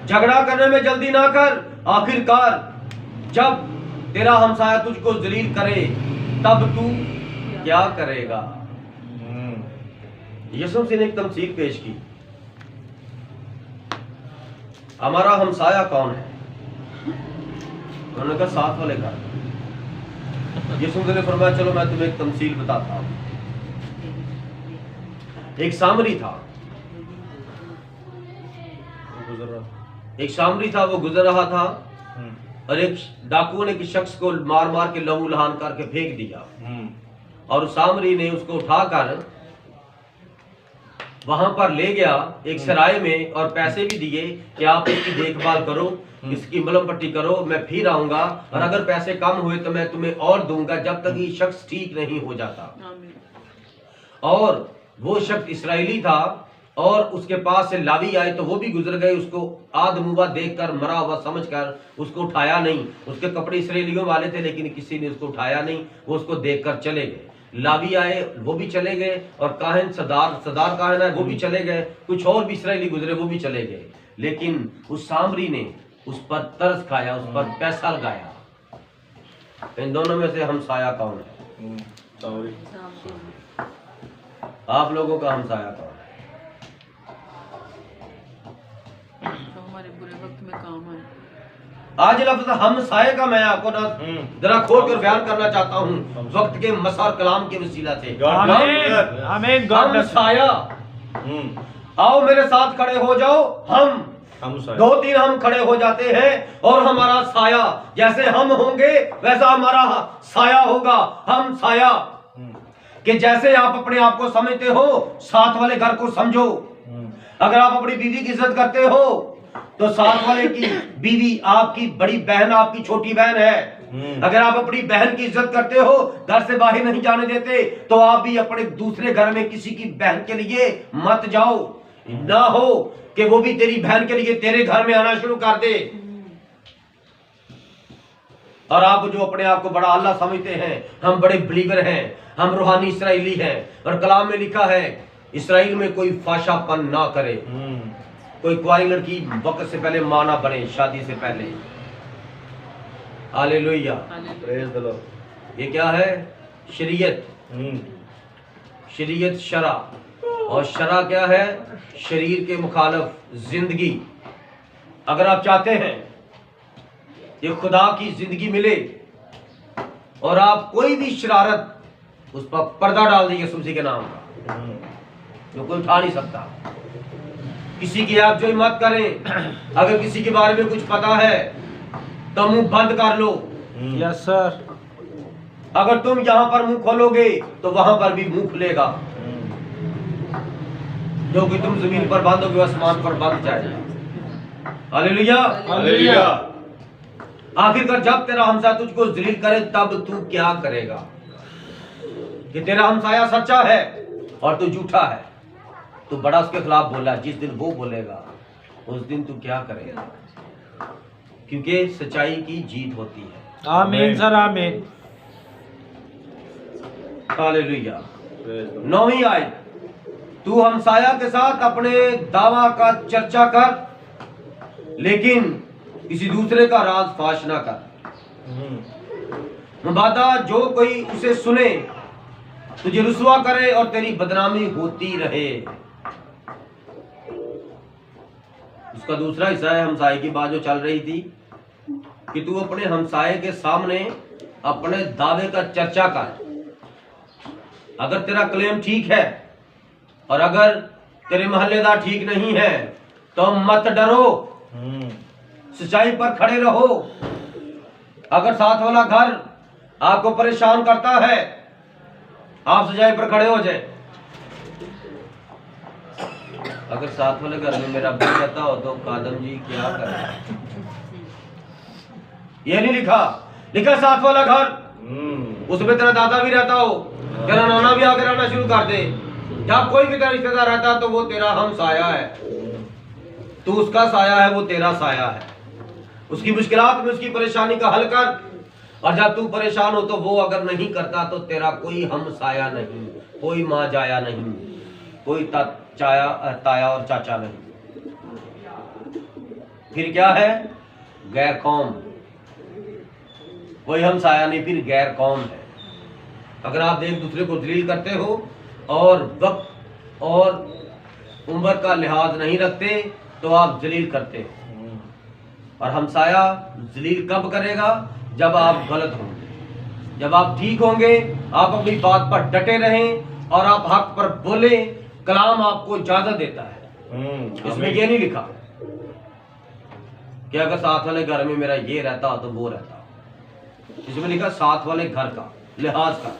झगड़ा करने में जल्दी ना कर, आखिरकार जब तेरा हमसाया तुझको जलील करे तब तू क्या करेगा। यीशु मसीह ने एक तमसील पेश की, हमारा हमसाया कौन है? उन्होंने कहा साथ वाले घर। यीशु मसीह ने फरमाया चलो मैं तुम्हें एक तमसील बताता हूं। एक सामरी था, वो गुजर रहा था और एक डाकुओं ने किसी शख्स को मार मार के लहू लहान करके फेंक दिया और उस सामरी ने उसको उठाकर वहां पर ले गया एक सराय में और पैसे भी दिए कि आप इसकी देखभाल करो, इसकी मलम पट्टी करो, मैं फिर आऊंगा और अगर पैसे कम हुए तो मैं तुम्हें और दूंगा जब तक ये शख्स ठीक नहीं हो जाता। और वो शख्स इस्राएली था और उसके पास से लावी आए तो वो भी गुजर गए, उसको आदमुआ देखकर मरा हुआ समझकर उसको उठाया नहीं। उसके कपड़े इस्राएलियों वाले थे लेकिन किसी ने उसको उठाया नहीं, वो उसको देखकर चले गए। लावी आए वो भी चले गए और काहन सदार काहन है वो भी चले गए, कुछ और भी इस्राएली गुजरे वो भी चले गए। लेकिन उस सामरी ने उस पर तरस खाया, उस पर पैसा लगाया। इन दोनों में से हमसाया कौन है? आप लोगों का हमसाया कौन है? जो हमारे बुरे वक्त में काम आए। आज लफ्ज हमसाये का मैं आपको जरा खोल कर बयान करना चाहता हूँ वक्त के मसार कलाम के वसीला से। आमीन। God bless. हमसाया, आओ मेरे साथ खड़े हो जाओ। हम दो तीन हम खड़े हो जाते हैं और हमारा साया, जैसे हम होंगे वैसा हमारा साया होगा। हम साया कि जैसे आप अपने आप को समझते हो साथ वाले घर को समझो। अगर आप अपनी बीवी की इज्जत करते हो तो साथ वाले की बीवी आपकी बड़ी बहन, आपकी छोटी बहन है। अगर आप अपनी बहन की इज्जत करते हो, घर से बाहर नहीं जाने देते, तो आप भी अपने दूसरे घर में किसी की बहन के लिए मत जाओ। ना हो कि वो भी तेरी बहन के लिए तेरे घर में आना शुरू कर दे। और आप जो अपने आप को बड़ा अल्लाह समझते हैं, हम बड़े बिलीवर हैं, हम रूहानी इसराइली हैं, और कलाम में लिखा है इसराइल में कोई फाशापन ना करे, कोई कुआरी लड़की वक्त से पहले मां ना बने, शादी से पहले। Hallelujah, praise the Lord. ये क्या है? शरीयत। शरीयत शरा, और शरा क्या है? शरीर के मुखालिफ जिंदगी। अगर आप चाहते हैं ये खुदा की जिंदगी मिले और आप कोई भी शरारत उस पर पर्दा डाल दीजिए यीशु मसीह के नाम का, जो कोई उठा नहीं सकता। किसी की आप जो मत करें। अगर किसी के बारे में कुछ पता है तो मुंह बंद कर लो। Yes sir. अगर तुम यहाँ पर मुंह खोलोगे तो वहां पर भी मुंह खुलेगा। जो कि तुम जमीन पर बांधोगे आसमान पर बंध जाएगा। Hallelujah, hallelujah. आखिरकार जब तेरा हमसाया तुझको जलील करे तब तू क्या करेगा? कि तेरा हमसाया सच्चा है और तू झूठा है, तू बड़ा उसके खिलाफ बोला, जिस दिन वो बोलेगा उस दिन तू क्या करेगा? क्योंकि सच्चाई की जीत होती है। आमीन सर, आमीन। हालेलुया। 9वीं आयत, तू हमसाया के साथ अपने दावा का चर्चा कर, लेकिन किसी दूसरे का राज फाश ना कर। मुबादा जो कोई उसे सुने तुझे रुसवा करे और तेरी बदनामी होती रहे। उसका दूसरा हिस्सा है हमसाये की बात जो चल रही थी कि तू अपने हमसाये के सामने अपने दावे का चर्चा कर। अगर तेरा क्लेम ठीक है और अगर तेरे मोहल्लेदार ठीक नहीं है तो मत डरो, सच्चाई पर खड़े रहो। अगर साथ वाला घर आपको परेशान करता है, आप सच्चाई पर खड़े हो जाए। अगर साथ वाले घर में मेरा भाई रहता हो तो कादम जी क्या करें? ये नहीं लिखा, लिखा साथ वाला घर, उसमें तेरा दादा भी रहता हो, तेरा नाना भी आकर रहना शुरू कर दे, जब कोई भी तेरा रिश्तेदार रहता है तो वो तेरा हम साया है। तू उसका साया है, वो तेरा साया है। उसकी मुश्किलात में उसकी परेशानी का हल कर, और जब तू परेशान हो तो वो अगर नहीं करता तो तेरा कोई हम साया नहीं, कोई माँ जाया नहीं, कोई ताया और चाचा नहीं। फिर क्या है? गैर कौम। कोई हम साया नहीं, फिर गैर कौम है। अगर आप एक दूसरे को जलील करते हो और वक्त और उम्र का लिहाज नहीं रखते तो आप जलील करते हो। और हमसाया जलील कब करेगा? जब आप गलत होंगे। जब आप ठीक होंगे, आप अपनी बात पर डटे रहें और आप हक पर बोले, कलाम आपको इजाजत देता है। इसमें ये नहीं लिखा कि अगर साथ वाले घर में मेरा ये रहता तो वो रहता। इसमें लिखा साथ वाले घर का लिहाज का।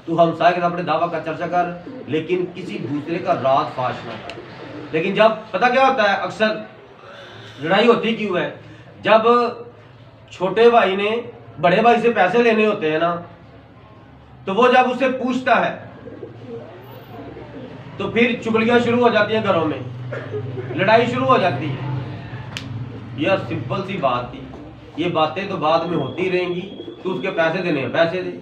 तू हमसाये के साथ अपने दावा का चर्चा कर, लेकिन किसी दूसरे का राज फाश ना कर। लेकिन जब पता क्या होता है, अक्सर लड़ाई होती क्यों है? जब छोटे भाई ने बड़े भाई से पैसे लेने होते हैं ना, तो वो जब उससे पूछता है तो फिर चुगलियां शुरू हो जाती हैं, घरों में लड़ाई शुरू हो जाती है। यह सिंपल सी बात थी, ये बातें तो बाद में होती रहेंगी। तू उसके पैसे देने हैं, पैसे दे।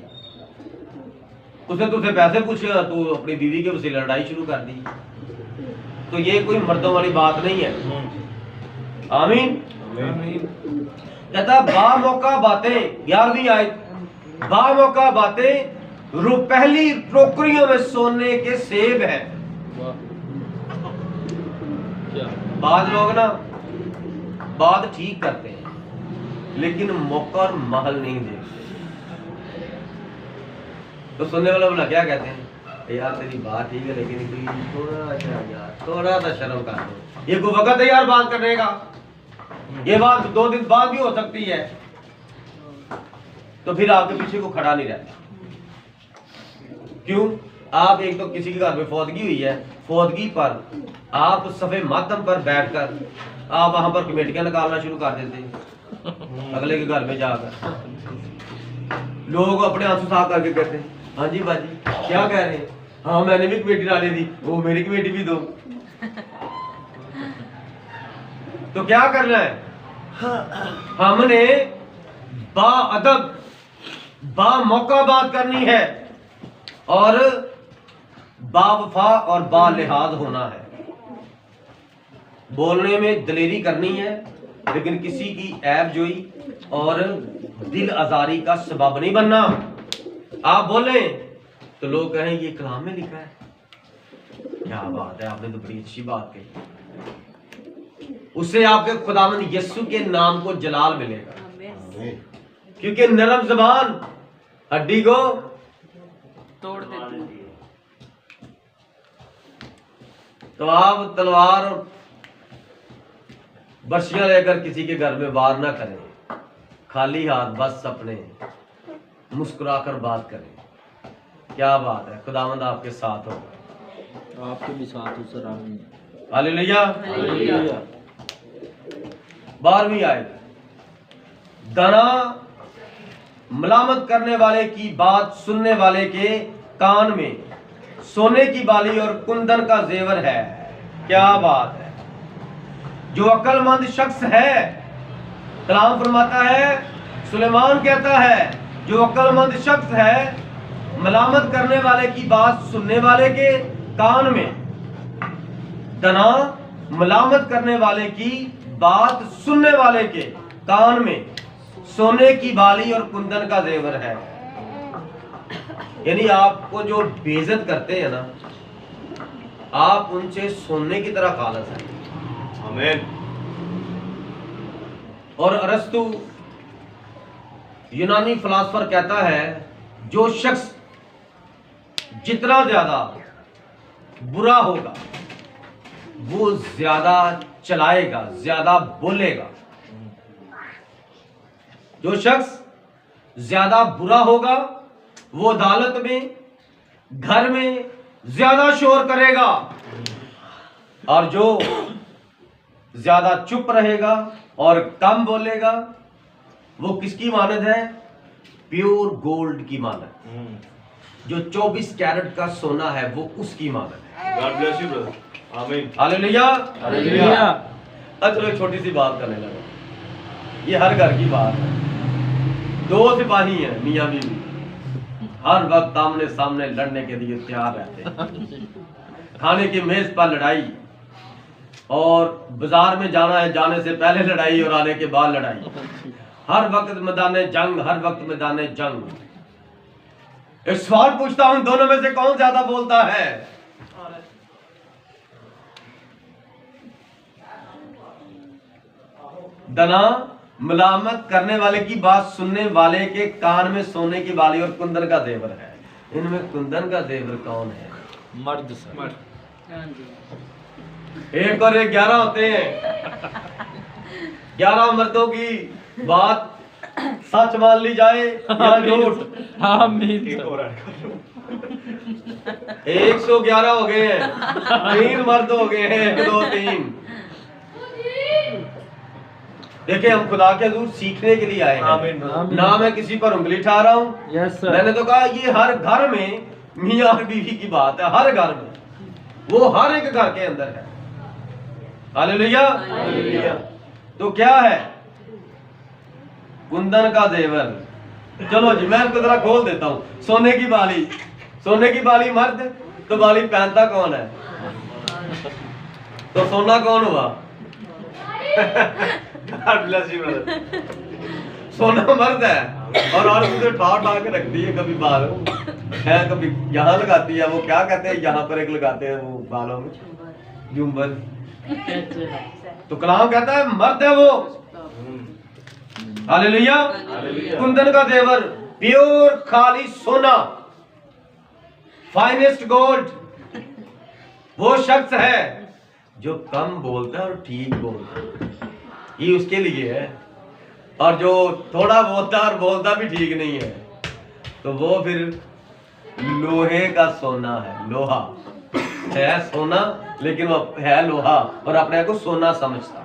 उसने तुझसे पैसे पूछे, तू अपनी बीवी के उससे लड़ाई शुरू कर दी। तो ये कोई मर्दों वाली बात नहीं है। आमीन। कहता बा मौका बातें, 11वीं आयत, बा मौका बातें पहली टोकरियों में सोने के सेब है। बाद लोग ना बात ठीक करते हैं लेकिन मौका और महल नहीं देते। तो सुनने वाला बोला क्या कहते हैं, यार तेरी बात ठीक है लेकिन थोड़ा सा शर्म कर दो। ये कोई वक्त है यार बात करने का? ये बात 2 दिन बाद भी हो सकती है। तो फिर आपके पीछे को खड़ा नहीं रहता। क्यों? आप एक तो किसी के घर में फौतगी हुई है, फौतगी पर आप सफे मातम पर बैठकर आप वहां पर कमेटियां निकालना शुरू कर देते। अगले के घर में जाकर लोग अपने आंसू साफ करके कहते हैं, हाँ जी बाजी क्या कह रहे हैं? हाँ मैंने भी कमेटी डाली थी, वो मेरी कमेटी भी दो। तो क्या करना है? हमने बाअदब बा मौका बात करनी है और बावफा और बा लिहाज होना है। बोलने में दलेरी करनी है लेकिन किसी की ऐब जोई और दिल आजारी का सबब नहीं बनना। आप बोलें तो लोग कहें ये कलाम में लिखा है। क्या बात है, आपने तो बड़ी अच्छी बात कही। उससे आपके खुदावंद यीशु के नाम को जलाल मिलेगा, क्योंकि नरम जबान हड्डी को तोड़ देती है। तो आप तलवार और बर्शियां लेकर किसी के घर में वार ना करें, खाली हाथ बस अपने मुस्कुराकर बात करें। क्या बात है, खुदावंद आपके साथ होगा। आपके भी साथ हो सर। आमीन। हालेलुया। हालेलुया। 12वीं आयत, दाना मलामत करने वाले की बात सुनने वाले के कान में सोने की बाली और कुंदन का जेवर है। क्या बात है। जो अक्लमंद शख्स है, कलाम फरमाता है, सुलेमान कहता है, जो अक्लमंद शख्स है मलामत करने वाले की बात सुनने वाले के कान में, दना मलामत करने वाले की बात सुनने वाले के कान में सोने की बाली और कुंदन का जेवर है। यानी आपको जो बेइज्जत करते हैं ना, आप उनसे सोने की तरह खालस हैं। आमीन। और अरस्तु यूनानी फिलासफर कहता है, जो शख्स जितना ज्यादा बुरा होगा वो ज्यादा चलाएगा, ज्यादा बोलेगा। जो शख्स ज्यादा बुरा होगा वो अदालत में, घर में ज्यादा शोर करेगा, और जो ज्यादा चुप रहेगा और कम बोलेगा वो किसकी मानद है? प्योर गोल्ड की मानद। जो 24 कैरेट का सोना है वो उसकी मानद है। God bless you brother. आमीन। हालेलुया। हालेलुया। अब चलो एक छोटी सी बात करने लगा। ये हर घर की बात है। 2 सिपाही हैं, मियां बीवी, हर वक्त आमने सामने लड़ने के लिए तैयार रहते हैं। खाने की मेज पर लड़ाई, और बाजार में जाना है, जाने से पहले लड़ाई और आने के बाद लड़ाई। हर वक्त मैदान जंग, हर वक्त मैदान जंग। एक सवाल पूछता हूं, दोनों में से कौन ज्यादा बोलता है? दना मलामत करने वाले की बात सुनने वाले के कान में सोने की बाली और कुंदन का जेवर है। इनमें कुंदन का जेवर कौन है? मर्द सर। एक और एक 11 होते हैं। 11 मर्दों की बात सच मान ली जाए या झूठ? आमीन सर। 111 हो गए हैं, 3 मर्द हो गए हैं, 1 2 3। देखिए हम खुदा के हजूर सीखने के लिए आए हैं, ना मैं किसी पर उंगली उठा रहा हूँ। Yes sir. मैंने तो कहा ये हर घर में मियाँ और बीवी की बात है, हर घर में, वो हर एक घर के अंदर है। हालेलुया। तो क्या है? कुंदन का जेवर। चलो जी मैं आपको जरा खोल देता हूँ। सोने की बाली, सोने की बाली मर्द, तो बाली पहनता कौन है? तो सोना कौन हुआ? सोना मर्द है और औरत उसे उठा के रखती है, कभी बाल है, कभी यहाँ लगाती है, वो क्या कहते हैं यहाँ पर एक लगाते हैं वो बालों में, झुंबर। तो कलाम कहता है मर्द है वो। हालेलुया। कुंदन का जेवर, प्योर खाली सोना, फाइनेस्ट गोल्ड, वो शख्स है जो कम बोलता है और ठीक बोलता है, ये उसके लिए है। और जो थोड़ा बोलता और बोलता भी ठीक नहीं है, तो वो फिर लोहे का सोना है। लोहा है सोना, लेकिन वो है लोहा और अपने को सोना समझता।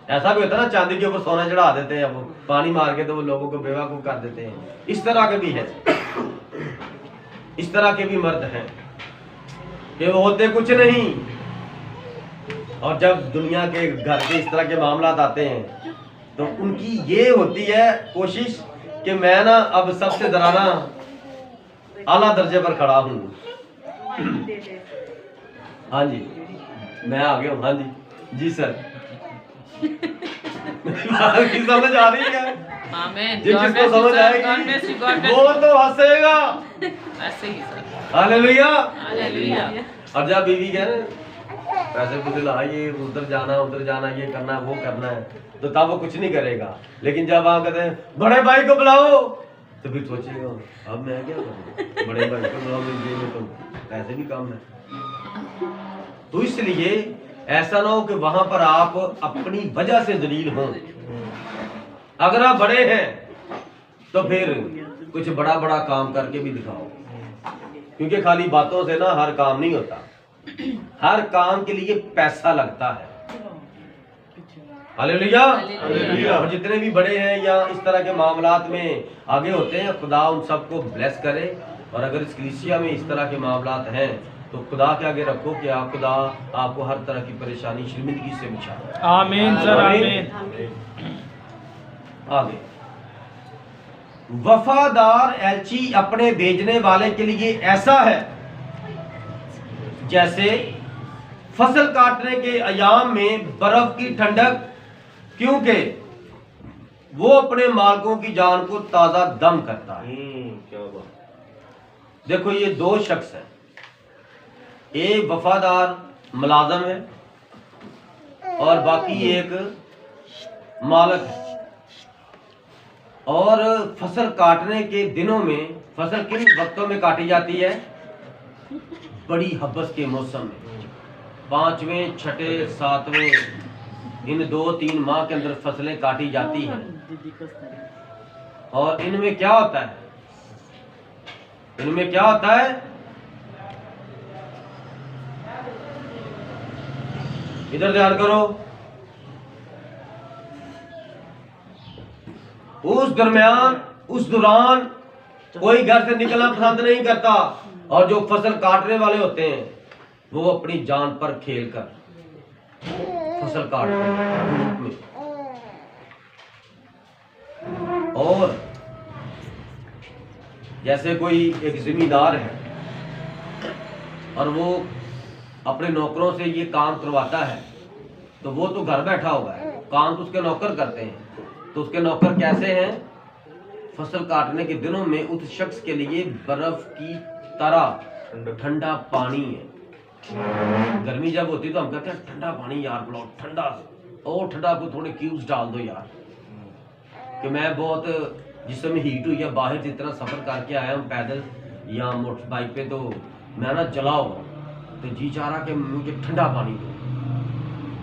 ऐसा भी होता है ना, चांदी के ऊपर सोना चढ़ा देते हैं, वो पानी मार के तो वो लोगों को बेवकूफ कर देते हैं। इस तरह के भी है, इस तरह के भी मर्द हैं कि वो होते कुछ नहीं, और जब दुनिया के घर के इस तरह के मामला आते हैं तो उनकी ये होती है कोशिश कि मैं ना अब सबसे डराना आला दर्जे पर खड़ा हूं। हाँ जी मैं आ गया हूँ। हाँ जी जी सर। की समझ आ रही है? आमीन। जिसको समझ आएगी वो तो हंसेगा। ऐसे ही सर। हालेलुया। हालेलुया। और जब बीवी कहे पैसे कुछ ला, ये उधर जाना, ये करना, वो करना है, तो तब वो कुछ नहीं करेगा। लेकिन जब आप कहते हैं बड़े भाई को बुलाओ, तो फिर सोचेगा अब मैं क्या करूं, बड़े भाई को बुलाओ, में तो पैसे भी कम है। तो इसलिए ऐसा ना हो कि वहां पर आप अपनी वजह से जलील हो। अगर आप बड़े हैं तो फिर कुछ बड़ा बड़ा काम करके भी दिखाओ, क्योंकि खाली बातों से ना हर काम नहीं होता, हर काम के लिए पैसा लगता है। हालेलुया। और जितने भी बड़े हैं या इस तरह के मामलात में आगे होते हैं, खुदा उन सबको ब्लेस करे। और अगर इस कलीसिया में इस तरह के मामलात हैं तो खुदा के आगे रखो कि आप खुदा आपको हर तरह की परेशानी शर्मिंदगी से बचाए। आमीन सर। आमीन। आगे, वफादार एलची अपने भेजने वाले के लिए ऐसा है जैसे फसल काटने के अयाम में बर्फ की ठंडक, क्योंकि वो अपने मालिकों की जान को ताजा दम करता है। क्या बात। देखो ये दो शख्स हैं, एक वफादार मुलाजम है और बाकी एक मालिक है। और फसल काटने के दिनों में, फसल किन वक्तों में काटी जाती है? बड़ी हब्बस के मौसम में, 5वें, 6ठे, 7वें, इन 2-3 माह के अंदर फसलें काटी जाती हैं। और इनमें क्या होता है? इनमें क्या होता है? इधर ध्यान करो। उस दौरान कोई घर से निकलना पसंद नहीं करता, और जो फसल काटने वाले होते हैं वो अपनी जान पर खेलकर फसल काटते हैं धूप में। और जैसे कोई एक जिम्मेदार है और वो अपने नौकरों से ये काम करवाता है, तो वो तो घर बैठा होगा है, काम तो उसके नौकर करते हैं। तो उसके नौकर कैसे हैं? फसल काटने के दिनों में उस शख्स के लिए बर्फ की तरह ठंडा पानी है। गर्मी जब होती है तो हम कहते हैं ठंडा पानी यार पिलाओ, ठंडा और ठंडा को थोड़े क्यूब्स डाल दो यार। कि मैं बहुत जिस समय हीट हुई है बाहर से इतना सफ़र करके आया हूँ पैदल या मोटर बाइक पे, तो मैं ना जला हुआ तो जी चाह रहा कि मुझे ठंडा पानी दो।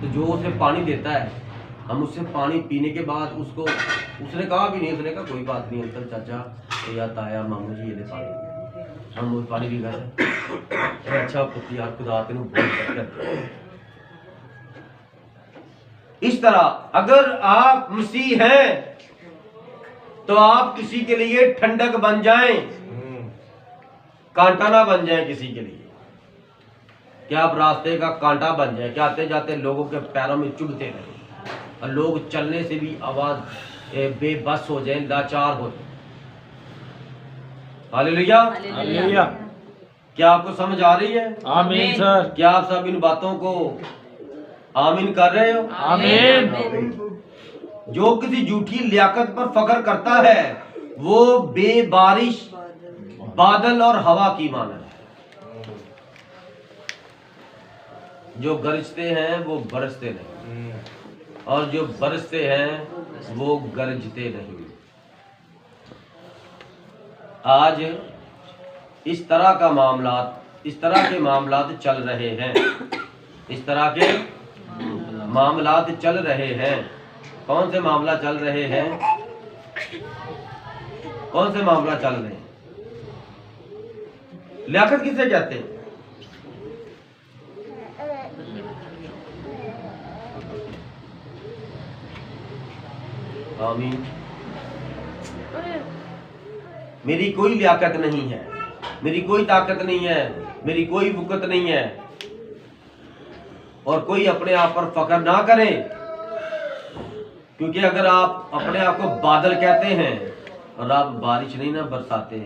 तो जो उसे पानी देता है हम उससे पानी पीने के बाद उसको, उसने कहा भी नहीं, उसने कहा कोई बात नहीं अंकल चाचा या ताया मामू जी ये ले पानी, हम वो पानी भी गए। अच्छा पुत्र यार खुदा तेनू बहुत बरकत। इस तरह अगर आप मसीह हैं तो आप किसी के लिए ठंडक बन जाएं, कांटा ना बन जाएं किसी के लिए। क्या आप रास्ते का कांटा बन जाए, क्या आते जाते लोगों के पैरों में चुभते रहे और लोग चलने से भी आवाज बेबस हो जाए, लाचार हो जाए। Hallelujah, hallelujah. क्या आपको समझ आ रही है? आमीन सर। क्या आप सब इन बातों को आमीन कर रहे हो? आमीन। जो किसी झूठी लियाकत पर फख्र करता है वो बेबारिश बादल और हवा की मानद है। जो गरजते हैं वो बरसते नहीं और जो बरसते हैं वो गरजते नहीं। आज इस तरह के मामलात चल रहे हैं, इस तरह के मामलात चल रहे हैं। कौन से मामला चल रहे हैं? कौन से मामला चल रहे हैं? लियाकत किसे कहते हैं? आमीन। मेरी कोई लियाकत नहीं है, मेरी कोई ताकत नहीं है, मेरी कोई वक़्त नहीं है। और कोई अपने आप पर फख्र ना करे, क्योंकि अगर आप अपने आप को बादल कहते हैं और आप बारिश नहीं ना बरसाते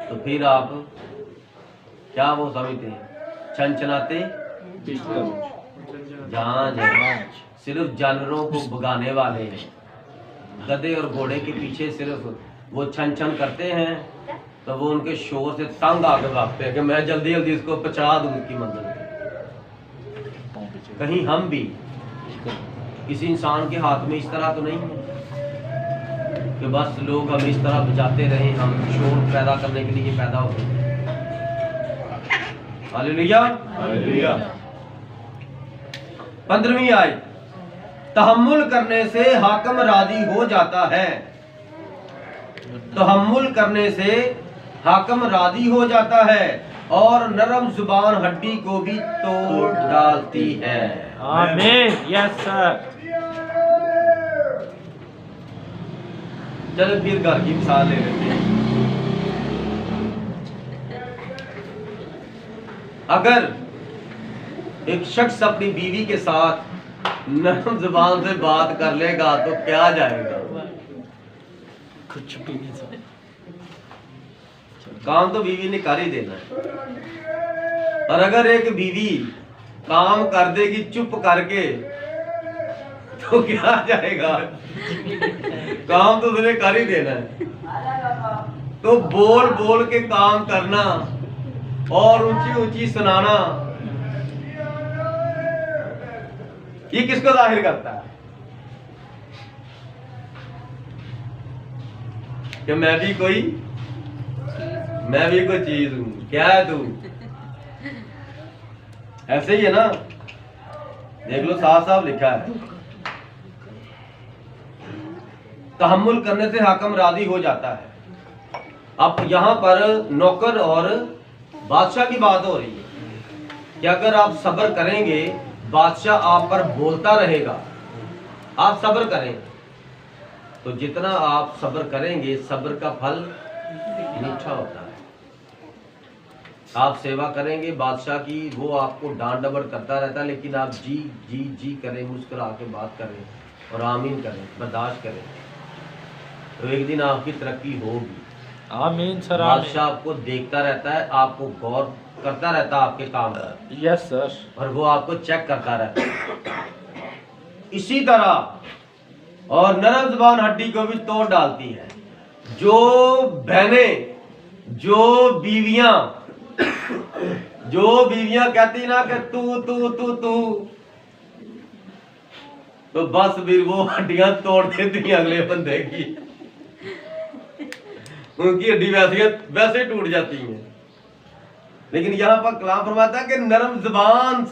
तो फिर आप क्या वो समझते हैं? छनछनाते जहां सिर्फ जानवरों को भगाने वाले हैं। गधे और घोड़े के पीछे सिर्फ वो छन छन करते हैं तो वो उनके शोर से तंग आके भागते हैं कि मैं जल्दी जल्दी इसको पहुंचा दूं उनकी मंजिल पे। कहीं हम भी किसी इंसान के हाथ में इस तरह तो नहीं है कि बस लोग हम इस तरह बजाते रहे, हम शोर पैदा करने के लिए पैदा होते हैं। Hallelujah, hallelujah. 15वीं आयत, तहम्मुल करने से हाकिम राजी हो जाता है। तहम्मुल करने से हाकिम राजी हो जाता है और नरम जुबान हड्डी को भी तोड़ डालती है। आमीन। Yes sir. चलो फिर घर की मिसाल ले लेते हैं। अगर एक शख्स अपनी बीवी के साथ नरम जुबान से बात कर लेगा तो क्या जाएगा? कुछ भी नहीं सर। काम तो बीवी ने कर ही देना है। और अगर एक बीवी काम कर देगी चुप करके तो क्या जाएगा? काम तो उसने कर ही देना है। तो बोल बोल के काम करना और ऊंची ऊंची सुनाना, ये किसको जाहिर करता है? कि मैं भी कोई चीज हूं। क्या है तू? ऐसे ही है ना, देख लो साफ साफ लिखा है। तहम्मुल करने से हाकिम राजी हो जाता है। अब यहाँ पर नौकर और बादशाह की बात हो रही है कि अगर आप सब्र करेंगे बादशाह आप पर बोलता रहेगा। आप सब्र करें तो जितना आप सब्र करेंगे सब्र का फल मीठा होता है। आप सेवा करेंगे बादशाह की, वो आपको डांट डबड़ करता रहता है, लेकिन आप जी जी जी करें, मुस्कुरा के बात करें और आमीन करें, बर्दाश्त करें, तो एक दिन आपकी तरक्की होगी। आमीन सर। बादशाह आपको देखता रहता है, आपको गौर करता रहता है आपके काम पर। Yes sir. और वो आपको चेक करता रहता है। इसी तरह और नरम जुबान हड्डी को भी तोड़ डालती है। जो बहनें, जो बीवियां कहती ना कि तू तू तू तू, तो बस फिर वो हड्डियां तोड़ देती हैं अगले बंदे की। उनकी हड्डी वैसे टूट जाती है। लेकिन यहां पर कलाम फरमाता है कि नरम जबान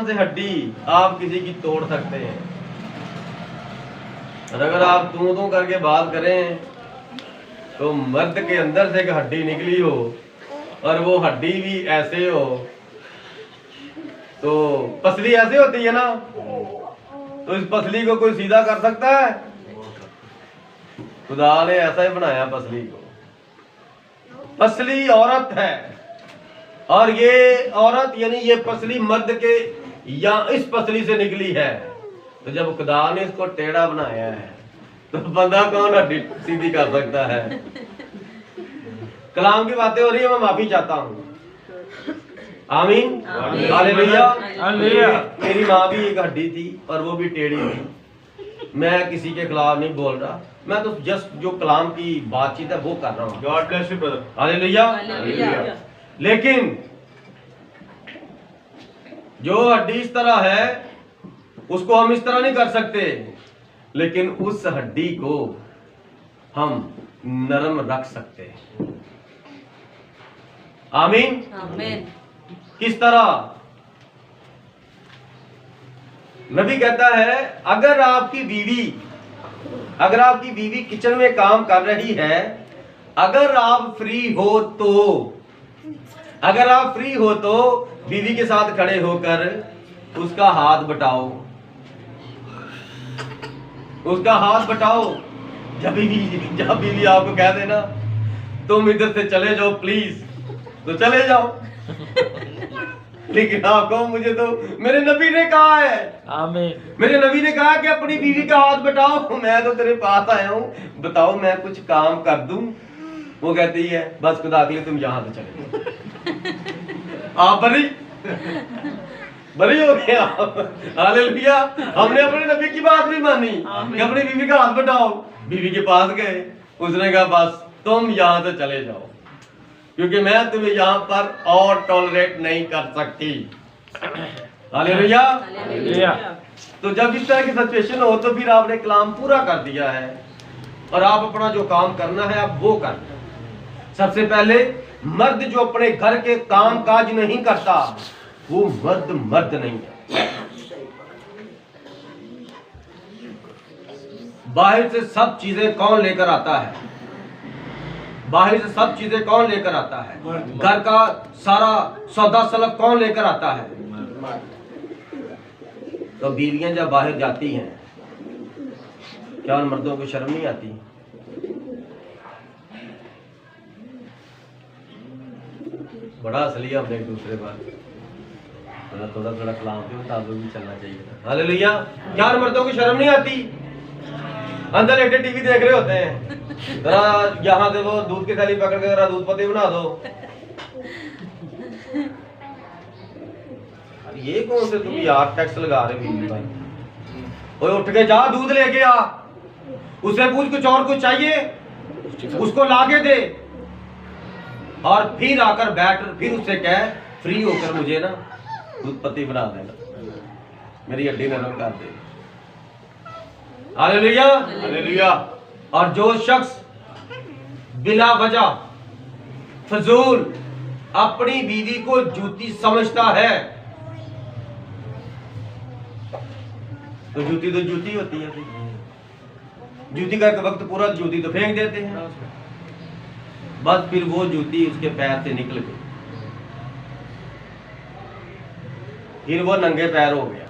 से हड्डी आप किसी की तोड़ सकते हैं। और अगर आप तू करके बात करें तो मर्द के अंदर से एक हड्डी निकली हो और वो हड्डी भी ऐसे हो, तो पसली ऐसे होती है ना, तो इस पसली को कोई सीधा कर सकता है? खुदा ने ऐसा ही बनाया पसली को। पसली औरत है, और ये औरत यानी ये पसली मर्द के या इस पसली से निकली है। तो जब खुदा ने इसको टेढ़ा बनाया है तो बंदा कौन हड्डी सीधी कर सकता है? कलाम की बातें हो रही है, मैं माफी चाहता हूँ। आमीन, हालेलुया। मेरी माँ भी एक हड्डी थी और वो भी टेढ़ी थी। मैं किसी के खिलाफ नहीं बोल रहा, मैं तो जस्ट जो कलाम की बातचीत है वो कर रहा हूँ। God bless you brother. Hallelujah. लेकिन जो हड्डी इस तरह है उसको हम इस तरह नहीं कर सकते, लेकिन उस हड्डी को हम नरम रख सकते हैं। आमीन। आमीन। किस तरह? नबी कहता है अगर आपकी बीवी किचन में काम कर रही है, अगर आप फ्री हो तो बीवी के साथ खड़े होकर उसका हाथ बटाओ। जब बीवी आपको कह देना तुम इधर से चले जाओ प्लीज, तो चले जाओ। लेकिन आपको मुझे तो मेरे नबी ने कहा है, आमीन, मेरे नबी ने कहा कि अपनी बीवी का हाथ बटाओ। मैं तो तेरे पास आया हूँ, बताओ मैं कुछ काम कर दूं? वो कहती है बस खुदा के लिए तुम यहाँ से चले। आप बरी हो गया। हालेलुया। हमने अपने नबी की बात भी मानी कि अपनी बीवी का हाथ बटाओ। बीवी के पास गए, उसने कहा बस तुम यहाँ से चले जाओ, क्योंकि मैं तुम्हें यहाँ पर और टॉलरेट नहीं कर सकती। हालेलुया। तो जब इस तरह की सिचुएशन हो तो फिर आपने कलाम पूरा कर दिया है और आप अपना जो काम करना है आप वो करना। सबसे पहले मर्द जो अपने घर के काम काज नहीं करता वो मर्द नहीं है। बाहर से सब चीजें कौन लेकर आता है? घर का सारा सौदा सलफ कौन लेकर आता है? तो बीवियां जब बाहर जाती हैं, क्या उन मर्दों को शर्म नहीं आती? बड़ा असलिया हमने एक दूसरे पर थोड़ा कलाम के मुताबिक भी चलना चाहिए था। हालेलुया। क्या उन मर्दों को शर्म नहीं आती? अंदर लेटे टीवी देख रहे होते हैं, जरा यहाँ से वो दूध की थैली पकड़ के जरा दूध पत्ती बना दो। अरे ये कौन से तुम यार टैक्स लगा रहे बीवी भाई? उठ के जा दूध लेके आ, उसे पूछ कुछ और कुछ चाहिए उसको लाके दे, और फिर आकर बैठ, फिर उससे कह फ्री होकर मुझे ना दूध पत्ती बना देना, मेरी हड्डी नरम कर दे। हालेलुया। हालेलुया। और जो शख्स बिला वजह फजूल अपनी बीवी को जूती समझता है, तो जूती होती है। जूती का वक्त पूरा जूती तो फेंक देते हैं, बस फिर वो जूती उसके पैर से निकल गई, फिर वो नंगे पैर हो गया,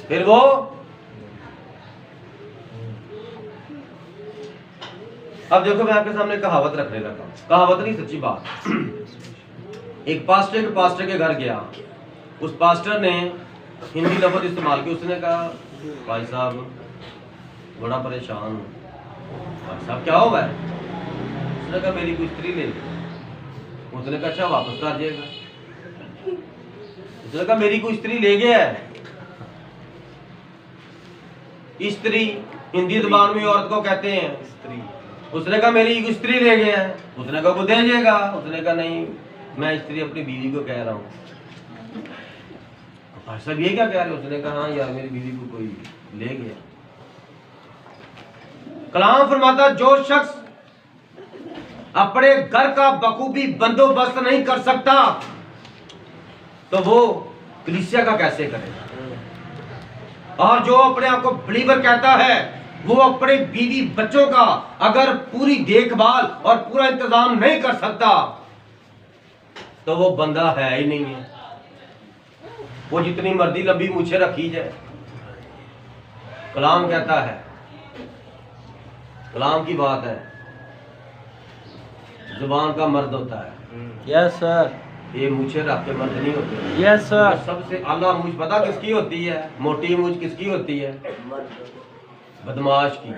फिर वो अब देखो मैं आपके सामने कहावत रखने लगा। कहावत नहीं, सच्ची बात। एक पास्टर के घर गया, उस पास्टर ने हिंदी लफ्ज इस्तेमाल किया। उसने कहा भाई साहब बड़ा परेशान हूँ। भाई साहब क्या हुआ है? उसने कहा मेरी कोई स्त्री ले गई। उसने कहा अच्छा वापस कर जाएगा। उसने कहा मेरी कोई स्त्री ले गया है। स्त्री हिंदी जुबान में औरत को कहते हैं स्त्री। उसने कहा मेरी स्त्री ले गया है। उसने कहा वो दे देगा। उसने कहा नहीं, मैं स्त्री अपनी बीवी को कह रहा हूँ। भाई साहब ये क्या कह रहे हो? उसने कहा हाँ यार, मेरी बीवी को कोई ले गया। कलाम फरमाता जो शख्स अपने घर का बखूबी बंदोबस्त नहीं कर सकता तो वो कलीसिया का कैसे करेगा? और जो अपने आप को बिलीवर कहता है वो अपने बीवी बच्चों का अगर पूरी देखभाल और पूरा इंतजाम नहीं कर सकता तो वो बंदा है ही नहीं है। वो जितनी मर्जी लंबी मूछें रखी जाए, कलाम कहता है, कलाम की बात है, जुबान का मर्द होता है। Yes sir. ये मूछें रख के मर्द नहीं होते। Yes sir. सबसे आला मूछ पता किसकी होती है? मोटी मूछ किसकी होती है? बदमाश की।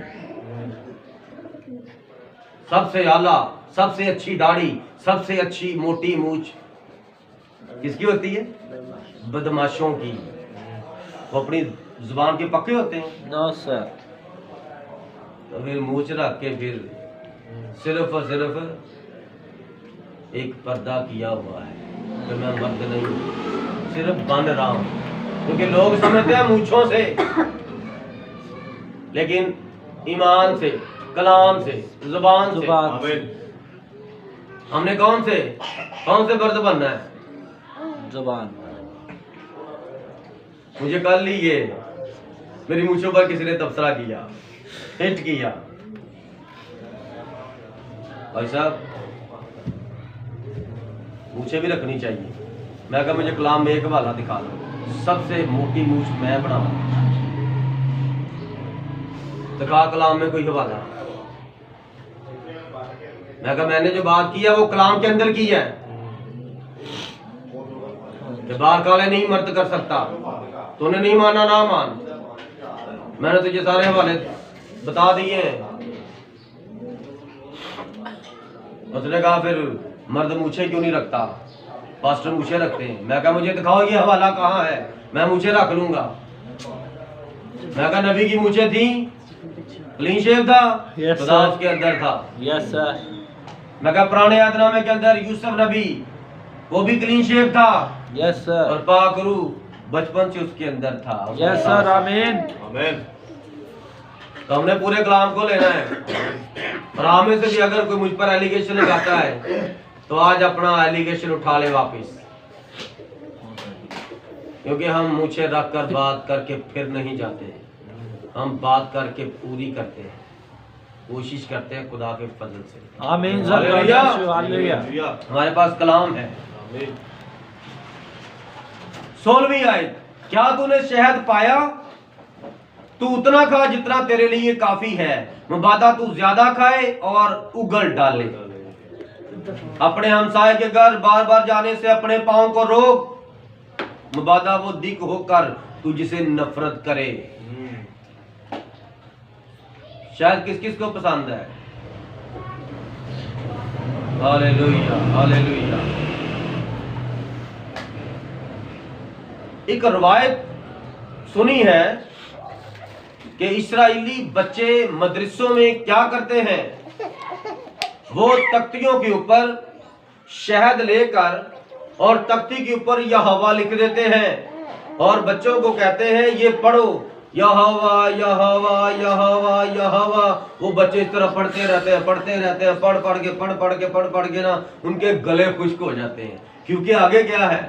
सबसे आला, सबसे अच्छी दाढ़ी, सबसे अच्छी मोटी मूछ किसकी होती है? बदमाशों की। वो अपनी जुबान के पक्के होते हैं। No sir. तो फिर मूछ रख के फिर सिर्फ और सिर्फ एक पर्दा किया हुआ है कि मैं मर्द नहीं हूं, सिर्फ बन रहा हूं। क्योंकि लोग समझते हैं मूछों से, लेकिन ईमान से, कलाम से, जुबान से। आमीन। हमने कौन से मर्द बनना है? जुबान। मुझे कल ही ये मेरी मूछों पर किसी ने तबसरा किया, हिट किया। भाई साहब मूछें भी रखनी चाहिए। मैं कहा मुझे कलाम में एक हवाला दिखा दो, सबसे मोटी मूछ मैं बनाऊं। दिखा कलाम में कोई हवाला। मैं कहा मैंने जो बात की है वो कलाम के अंदर की है। जब बाहर काले नहीं मर्द कर सकता, तूने नहीं माना ना मान। मैंने तुझे सारे हवाले बता दिए हैं। उसने कहा फिर मर्द मूछे क्यों नहीं रखता? पास्टर मूछे रखते हैं। मैं कहा मुझे दिखाओ ये हवाला कहाँ है, मैं मूछे रख लूंगा। मैं कहा नबी की मूछे थी, क्लीन शेव था, Yes, खुदा sir. उसके अंदर था। Yes sir. मैं कहा पुराने यादनामे के अंदर यूसुफ नबी वो भी क्लीन शेव था यस सर। और पाक रूह बचपन से उसके अंदर था। Yes sir. आमीन। आमीन। तो हमने पूरे कलाम को लेना है। और हमें से भी अगर कोई मुझ पर एलिगेशन लगाता है तो आज अपना एलिगेशन उठा ले वापस, क्योंकि हम मुझे रख कर बात करके फिर नहीं जाते। हम बात करके पूरी करते हैं, कोशिश करते हैं खुदा के फजल से। आमीन सर। हालेलुया। हालेलुया। हमारे पास कलाम है। आमीन। 16वीं आयत, क्या तूने शहद पाया? तू उतना खा जितना तेरे लिए काफी है, मुबादा तू ज्यादा खाए और उगल डाले। अपने हमसाये के घर बार बार जाने से अपने पाँव को रोक, मुबादा वो दिक होकर तुझसे नफरत करे। शायद किस किस को पसंद है? Hallelujah, hallelujah. एक रवायत सुनी है कि इस्राएली बच्चे मदरसों में क्या करते हैं, वो तख्तियों के ऊपर शहद लेकर और तख्ती के ऊपर यहोवा लिख देते हैं और बच्चों को कहते हैं ये पढ़ो यहोवा यहोवा यहोवा यहोवा। वो बच्चे इस तरह पढ़ते रहते हैं, पढ़ पढ़ के ना उनके गले खुश्क हो जाते हैं, क्योंकि आगे क्या है?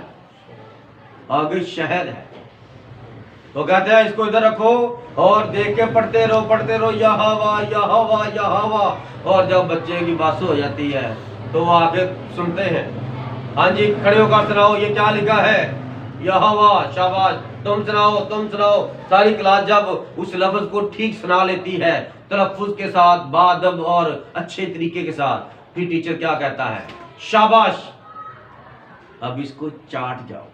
आगे शहद है। तो कहते हैं इसको इधर रखो और देख के पढ़ते रहो यहोवा यहोवा यहोवा। और जब बच्चे की बात हो जाती है तो वो आगे सुनते हैं, हाँ जी खड़े होकर सुनाओ ये क्या लिखा है? यहोवा। शाबाश, तुम सुनाओ। सारी क्लास जब उस लफ्ज को ठीक सुना लेती है, तलफ्फुज के साथ, बादब और अच्छे तरीके के साथ, फिर टीचर क्या कहता है? शाबाश, अब इसको चाट जाओ।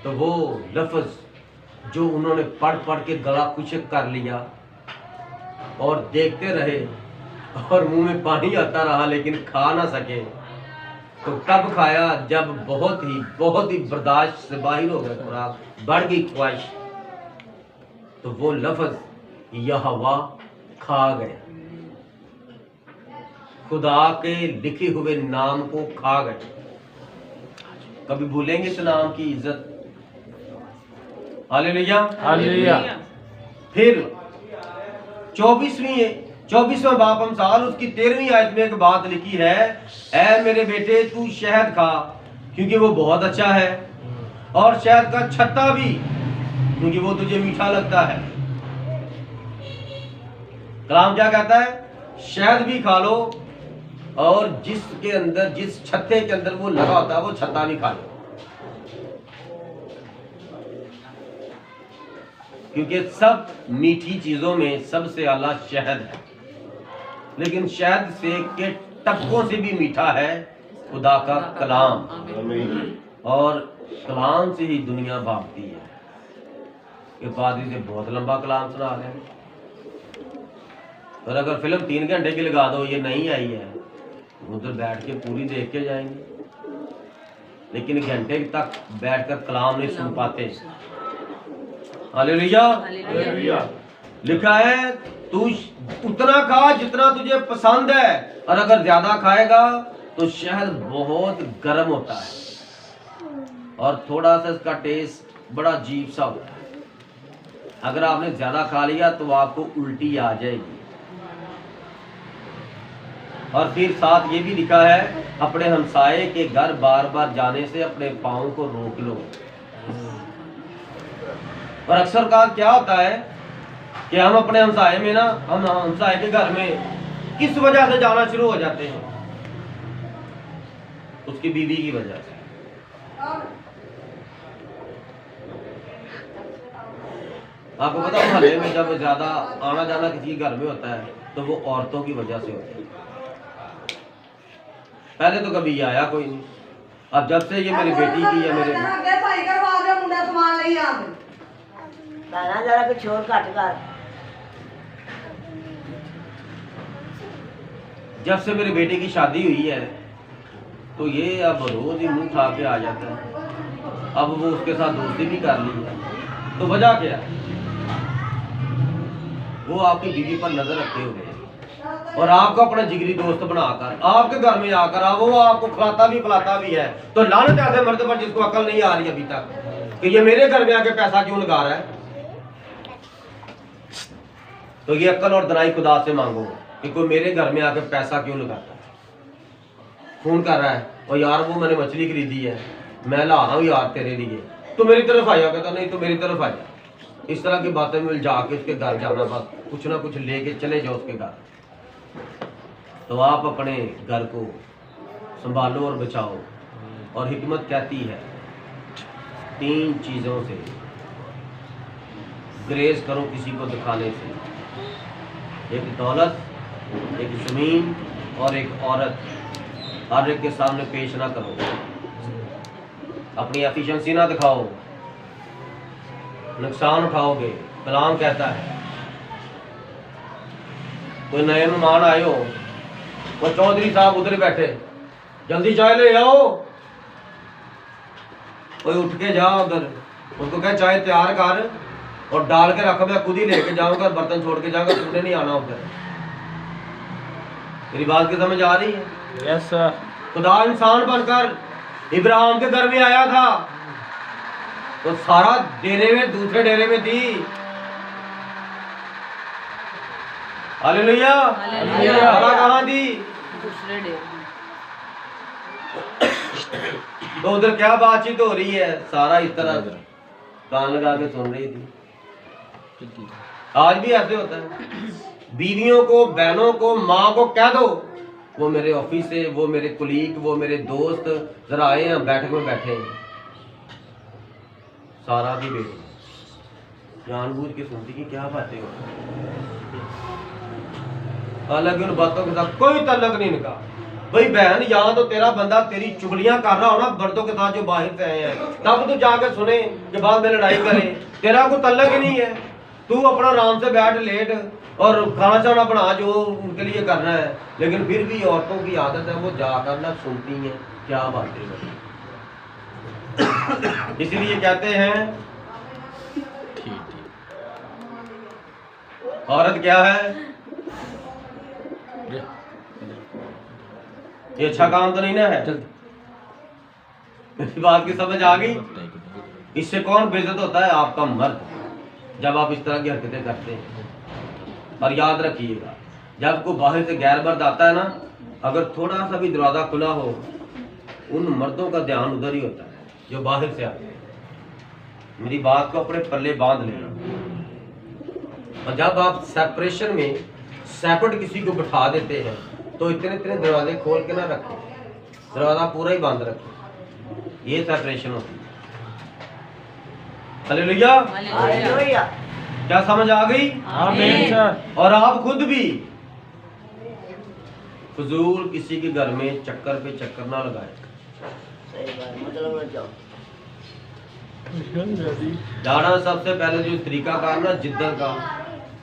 तो वो लफ्ज जो उन्होंने पढ़ पढ़ के गला खुशक कर लिया और देखते रहे और मुंह में पानी आता रहा लेकिन खा ना सके, तो तब खाया जब बहुत ही बर्दाश्त से बाहर हो गया खुराक, बढ़ गई ख्वाहिश। तो वो लफ्ज यहोवा खा गए, खुदा के लिखे हुए नाम को खा गए। कभी भूलेंगे इस नाम की इज्जत? Hallelujah hallelujah. फिर 24वां बाप अमसाल उसकी 13वीं आयत में एक बात लिखी है, ऐ मेरे बेटे तू शहद खा क्योंकि वो बहुत अच्छा है, और शहद का छत्ता भी क्योंकि वो तुझे मीठा लगता है। कलाम क्या कहता है? शहद भी खा लो और जिसके अंदर, जिस छत्ते के अंदर वो लगा होता है, वो छत्ता भी खा लो, क्योंकि सब मीठी चीजों में सबसे आला शहद है, लेकिन शहद से के टपकों से भी मीठा है खुदा का कलाम, और कलाम से ही दुनिया भागती है। ये पादरी से बहुत लंबा कलाम सुना रहे हैं, और अगर फिल्म 3 घंटे की लगा दो, ये नहीं आई है, उधर बैठ के पूरी देख के जाएंगे, लेकिन घंटे तक बैठकर कलाम नहीं सुन पाते। हालेलुया। लिखा है तू उतना खा जितना तुझे पसंद है, और अगर ज्यादा खाएगा तो शहद बहुत गर्म होता है और थोड़ा सा इसका टेस्ट बड़ा अजीब सा होता है। अगर आपने ज्यादा खा लिया तो आपको उल्टी आ जाएगी। और फिर साथ ये भी लिखा है, अपने हमसाये के घर बार बार जाने से अपने पाँव को रोक लो। और अक्सर का क्या होता है कि हम अपने हमसाये में ना, हम हमसाये के घर में किस वजह से जाना शुरू हो जाते हैं? उसकी बीवी की वजह से। आपको पता है मोहल्ले में जब ज्यादा आना जाना किसी घर में होता है तो वो औरतों की वजह से होता है। पहले तो कभी आया कोई नहीं, अब जब से ये मेरी बेटी की या मेरे जरा कुछ और घट कर। जब से मेरी बेटी की शादी हुई है तो ये अब रोज ही मुंह खा के आ जाता है। अब वो उसके साथ दोस्ती भी कर ली है, तो वजह क्या है? वो आपकी बीवी पर नजर रखे हुए और आपको अपना जिगरी दोस्त बनाकर आपके घर में आकर वो आपको खिलाता भी पिलाता भी है। तो लानत ऐसे मर्द पर जिसको अकल नहीं आ रही अभी तक कि ये मेरे घर में आके पैसा क्यों लगा रहा है। तो ये अकल और दनाई खुदा से मांगो कि कोई मेरे घर में आके पैसा क्यों लगाता है। फोन कर रहा है, और यार वो मैंने मछली खरीदी है, मैं ला रहा हूँ यार तेरे लिए, तो मेरी तरफ आया। कहता नहीं तो मेरी तरफ आया। इस तरह की बातें में जाके उसके घर जाना, बस कुछ ना कुछ लेके चले जाओ उसके घर। तो आप अपने घर को संभालो और बचाओ। और हिकमत कहती है 3 चीजों से ग्रेज करो किसी को दिखाने से, एक दौलत, एक जमीन और एक औरत। हर एक के सामने पेश ना करो, अपनी एफिशिएंसी ना दिखाओ, नुकसान उठाओगे। कलाम कहता है कोई नए मेहमान आए हो, वो चौधरी साहब उधर बैठे, जल्दी चाय ले आओ, कोई उठ के जाओ उधर, उसको कहे चाय तैयार कर और डाल के रख, मैं खुद ही लेके जाऊंगा, बर्तन छोड़ के जाऊंगा, तुमने नहीं आना उधर। मेरी बात की समझ आ रही है? Yes sir. खुदा इंसान बनकर इब्राहिम के घर में आया था तो सारा डेरे में दूसरे डेरे में थी। हालेलुया। सारा कहाँ थी? दूसरे डेरे में। तो उधर क्या बातचीत हो रही है? सारा इस तरह कान लगा के सुन रही थी। आज भी ऐसे होता है। बीवियों को, बहनों को, माँ को कह दो वो मेरे ऑफिस से, वो मेरे कुलीग, वो मेरे दोस्त जरा आए हैं, बैठक में बैठे हैं। सारा भी बेटी जानबूझ के सुनती कि क्या बातें हो। हालांकि उन बातों के साथ कोई तल्लक नहीं निका। भाई बहन, यहाँ तो तेरा बंदा तेरी चुगलियां कर रहा हो ना मर्दों के साथ जो बाहर से आए हैं, तब तो जाकर सुने कि बाद में लड़ाई करें। तेरा कोई तल्लक ही नहीं है। तू अपना आराम से बैठ, लेट और खाना चाना बना जो उनके लिए करना है। लेकिन फिर भी औरतों की आदत है वो जाकर ना सुनती हैं क्या बातें होती। इसलिए कहते हैं औरत क्या है? ये अच्छा काम तो नहीं ना है? इस बात की समझ आ गई? इससे कौन बेइज्जत होता है? आपका मर्द, जब आप इस तरह की हरकतें करते हैं। और याद रखिएगा, जब कोई बाहर से गैर मर्द आता है ना, अगर थोड़ा सा भी दरवाजा खुला हो, उन मर्दों का ध्यान उधर ही होता है जो बाहर से आते हैं। मेरी बात को अपने पल्ले बांध लेना। और जब आप सेपरेशन में सेपरेट किसी को बिठा देते हैं तो इतने इतने दरवाजे खोल के ना रखें, दरवाजा पूरा ही बंद रखें। ये सेपरेशन होती है। हालेलुया। क्या समझ आ गई? आमीन सर। और आप खुद भी फजूल किसी के घर में चक्कर पे चक्कर ना लगाए। जाना सबसे पहले जो तरीका कार ना जिद्दत का,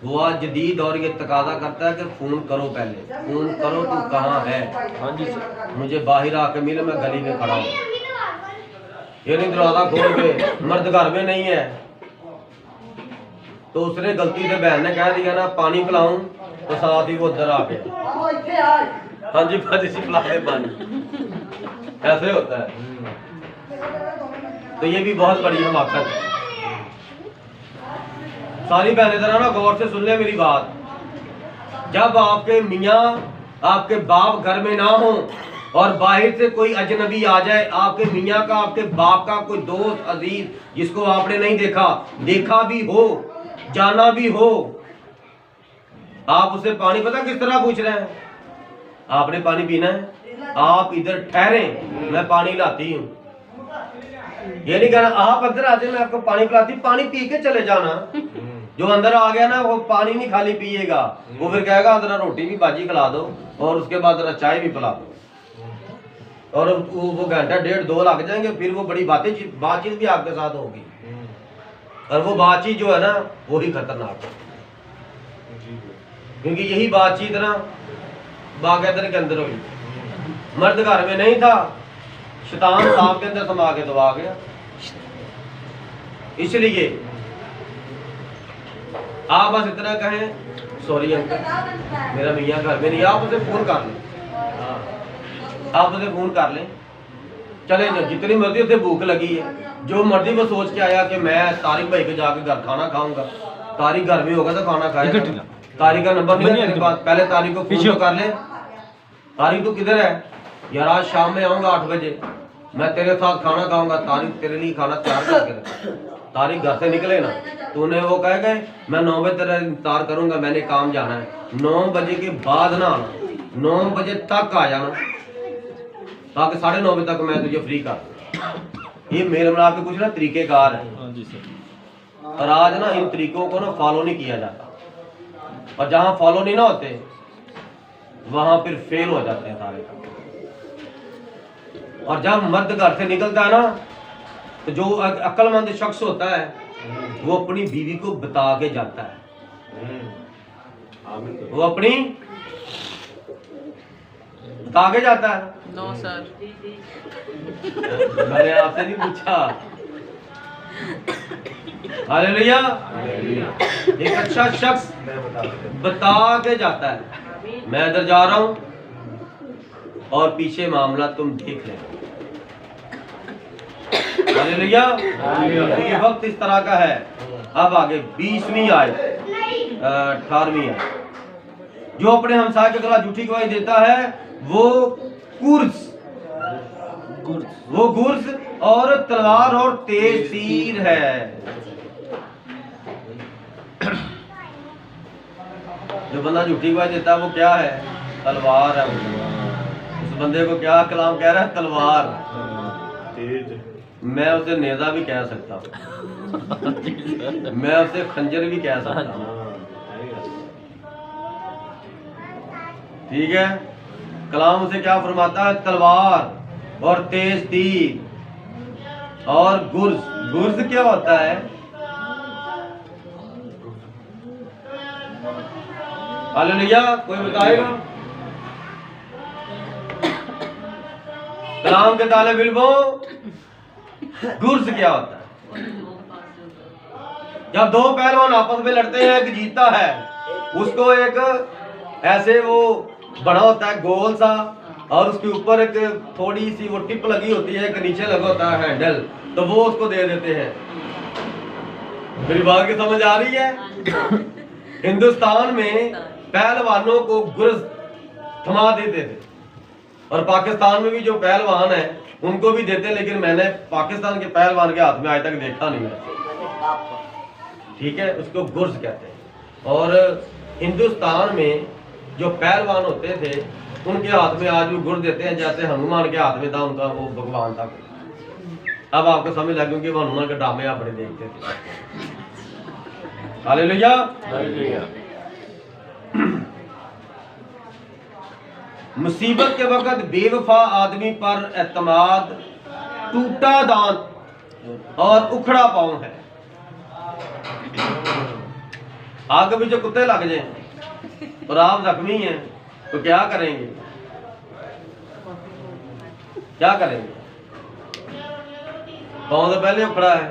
वो आज जदीद और ये तकाजा करता है कि फोन करो, पहले फोन करो, तू कहाँ है? हाँ जी सर। मुझे बाहर आके मिले, मैं गली में खड़ा हूँ। ये नहीं दरवाजा खोल के मर्द घर में नहीं है तो उसने गलती से बहन ने कह दिया ना पानी पिलाऊं, तो साथ ही वो उधर आ गया, हाँ जी भाजी सी पिला दे पानी। ऐसे होता है। तो ये भी बहुत बड़ी हमाकत है। सारी बहनें जरा ना गौर से सुन ले मेरी बात। जब आपके मियाँ, आपके बाप घर में ना हो और बाहर से कोई अजनबी आ जाए, आपके मियाँ का, आपके बाप का कोई दोस्त अजीज जिसको आपने नहीं देखा, देखा भी हो, जाना भी हो, आप उसे पानी पता किस तरह पूछ रहे हैं? आपने पानी पीना है, आप इधर ठहरे, मैं पानी लाती हूँ। ये नहीं कहना आप अंदर आते मैं आपको पानी पिलाती, पानी पी के चले जाना। जो अंदर आ गया ना वो पानी नहीं खाली पिएगा, वो फिर कहेगा जरा रोटी भी बाजी खिला दो और उसके बाद जरा चाय भी पिला दो। और वो घंटा डेढ़ दो लग जाएंगे, फिर वो बड़ी बातचीत भी आपके साथ होगी। और वो बातचीत जो है ना वही खतरनाक है, क्योंकि यही बातचीत ना बागैदर के अंदर हुई। मर्द घर में नहीं था, शैतान सांप के अंदर समा के दबा गया। इसलिए आप बस इतना कहें सॉरी अंकल मेरा मियाँ घर में नहीं, आप उसे फोन कर लें, आप उसे फोन कर लें, चले जाओ। जितनी मर्जी उसे भूख लगी है, जो मर्जी वो सोच के आया कि मैं तारिक भाई के जाके घर खाना खाऊंगा, तारिक घर में होगा तो खाना खाएगा। तारिक का नंबर नहीं है तेरे पास, पहले तारिक को फोन तो कर ले। तारिक तू किधर है? यार आज शाम में आऊंगा 8 बजे, मैं तेरे साथ खाना खाऊंगा। तारिक तेरे लिए खाना तैयार करके रखा। तारिक घर से निकले ना, तूने वो कह गए मैं 9 बजे तेरा इंतजार करूंगा, मैंने काम जाना है। 9 बजे के बाद ना आना, 9 बजे तक आ जाना, ताकि 9:30 बजे तक मैं तुझे फ्री कर दूं। ये मेरे मिला के कुछ ना तरीकेकार है। और आज ना इन तरीकों को ना फॉलो नहीं किया जाता, और जहां फॉलो नहीं ना होते वहां फिर फेल हो जाते हैं सारे काम। और जब मर्द घर से निकलता है ना, तो जो अक्लमंद शख्स होता है वो अपनी बीवी को बता के जाता है, वो अपनी बता के जाता है। नो सर, मैंने आपसे नहीं पूछा। हालेलुया। एक अच्छा शख्स बता के जाता है मैं इधर जा रहा हूं और पीछे मामला तुम देख लेना। हालेलुया। ये वक्त इस तरह का है। अब आगे 20वीं आयत, 18वीं आयत। जो अपने हमसाये के खिलाफ झूठी गवाही देता है वो गुर्स और तलवार और तेज तीर है। जो बंदा झूठी गवाही देता है वो क्या है? तलवार है। उस बंदे को क्या कलाम कह रहा है? तलवार। मैं उसे नेजा भी कह सकता हूँ, मैं उसे खंजर भी कह सकता हूँ। ठीक है, कलाम उसे क्या फरमाता है? तलवार और तेज तीर और गुर्ज क्या होता है? हालेलुया। कोई बताएगा? कलाम के तालिब इल्मों गुर्ज क्या होता है? जब दो पहलवान आपस में लड़ते हैं, एक जीतता है उसको एक ऐसे वो बड़ा होता है गोल सा, और उसके ऊपर एक थोड़ी सी वो टिप लगी होती है, एक नीचे लगा होता है हैंडल, तो वो उसको दे देते हैं। मेरी बात की समझ आ रही है? हिंदुस्तान में पहलवानों को गुर्ज थमा देते थे, और पाकिस्तान में भी जो पहलवान है उनको भी देते, लेकिन मैंने पाकिस्तान के पहलवान के हाथ में आज तक देखा नहीं है। ठीक है, उसको गुर्ज कहते हैं। और हिंदुस्तान में जो पहलवान होते थे उनके हाथ में आज भी गुर्ज देते हैं, जैसे हनुमान के हाथ में था उनका वो भगवान था। अब आपको समझ लग, क्योंकि वो हनुमान के ड्रामे आप बड़े देखते थे। हालेलुया। मुसीबत के वक्त बेवफा आदमी पर एतमाद टूटा दांत और उखड़ा पांव है। आगे भी जो कुत्ते लग जाए और आप जख्मी हैं तो क्या करेंगे? क्या करेंगे? पांव तो पहले उखड़ा है,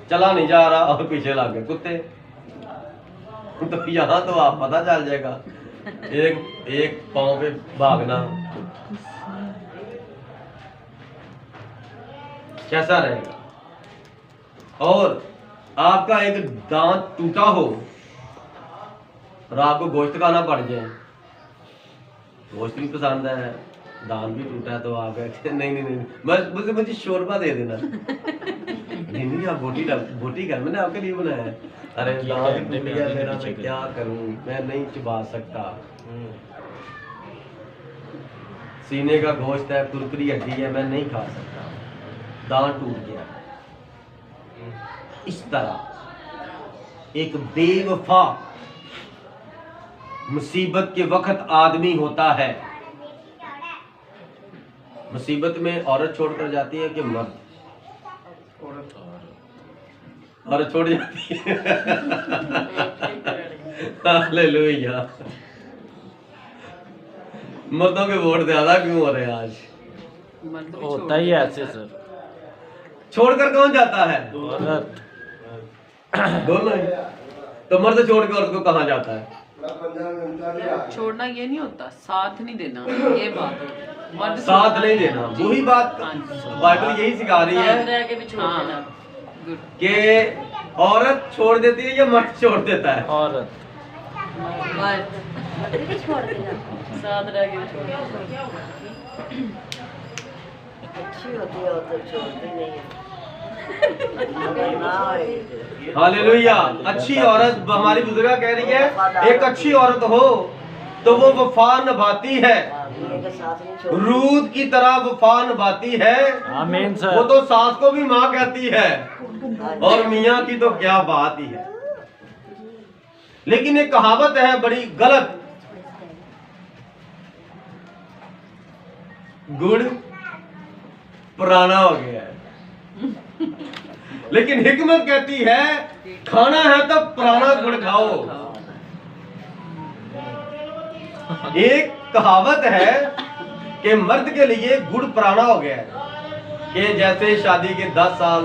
चला नहीं जा रहा, और पीछे लग गए कुत्ते, तो यहाँ तो आप पता चल जाएगा। एक पांव पे भागना कैसा रहेगा। और आपका एक दांत टूटा हो और आपको गोश्त खाना पड़ जाए, गोश्त भी पसंद है, दांत भी टूटा है, तो आप कहते नहीं नहीं नहीं मुझे शोरबा दे देना। नहीं आप बोटी घर मैंने आपके लिए बनाया है। अरे दांत टूट गया मेरा, मैं क्या करूं, मैं नहीं चबा सकता। सीने का गोश्त है, कुरकुरी हड्डी है, मैं नहीं खा सकता, दांत टूट गया। इस तरह एक बेवफा मुसीबत के वक्त आदमी होता है। मुसीबत में औरत छोड़कर जाती है कि मर्द? औरत छोड़ जाती है। हालेलुया। मर्दों के वोट ज्यादा क्यों हो रहे हैं आज? होता ही है ऐसे सर। छोड़कर कौन जाता है? औरत। दोनों ही। तो मर्द छोड़कर औरत को कहाँ जाता है? छोड़ना ये नहीं होता, साथ नहीं देना, ये बात है। मर्द साथ नहीं देना, वही बात बाइबल यही सिखा रही है हाँ, गुड। कि औरत छोड़ देती है या मर्द छोड़ देता है? औरत। साथ रह के भी छोड़ देना। अच्छी होती है तो छोड़ती नहीं है। हालेलुया। अच्छी औरत, हमारी बुजुर्गा कह रही है, एक अच्छी औरत हो तो वो वफा निभाती है, रूद की तरह वफा निभाती है। आमीन सर। वो तो सास को भी माँ कहती है, और मियाँ की तो क्या बात ही है। लेकिन एक कहावत है बड़ी गलत, गुड़ पुराना हो गया है। लेकिन हिकमत कहती है खाना है तो पुराना गुड़ खाओ। एक कहावत है कि मर्द के लिए गुड़ पुराना हो गया है, कि जैसे शादी के 10 साल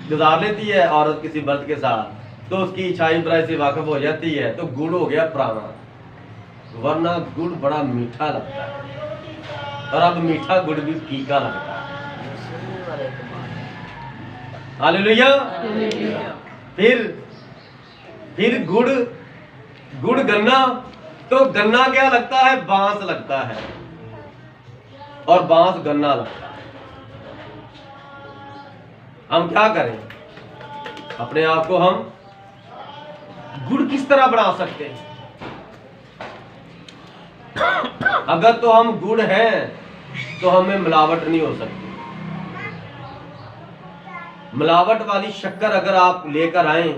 गुजार लेती है औरत किसी मर्द के साथ, तो उसकी इच्छाई बुराई से वाकिफ हो जाती है, तो गुड़ हो गया पुराना। वरना गुड़ बड़ा मीठा लगता है, और अब मीठा गुड़ भी फीका लगता है। हालेलुया। फिर गुड़ गन्ना, तो गन्ना क्या लगता है? बांस लगता है, और बांस गन्ना लगता है। हम क्या करें? अपने आप को हम गुड़ किस तरह बना सकते हैं? अगर तो हम गुड़ हैं तो हमें मिलावट नहीं हो सकती। मिलावट वाली शक्कर अगर आप लेकर आए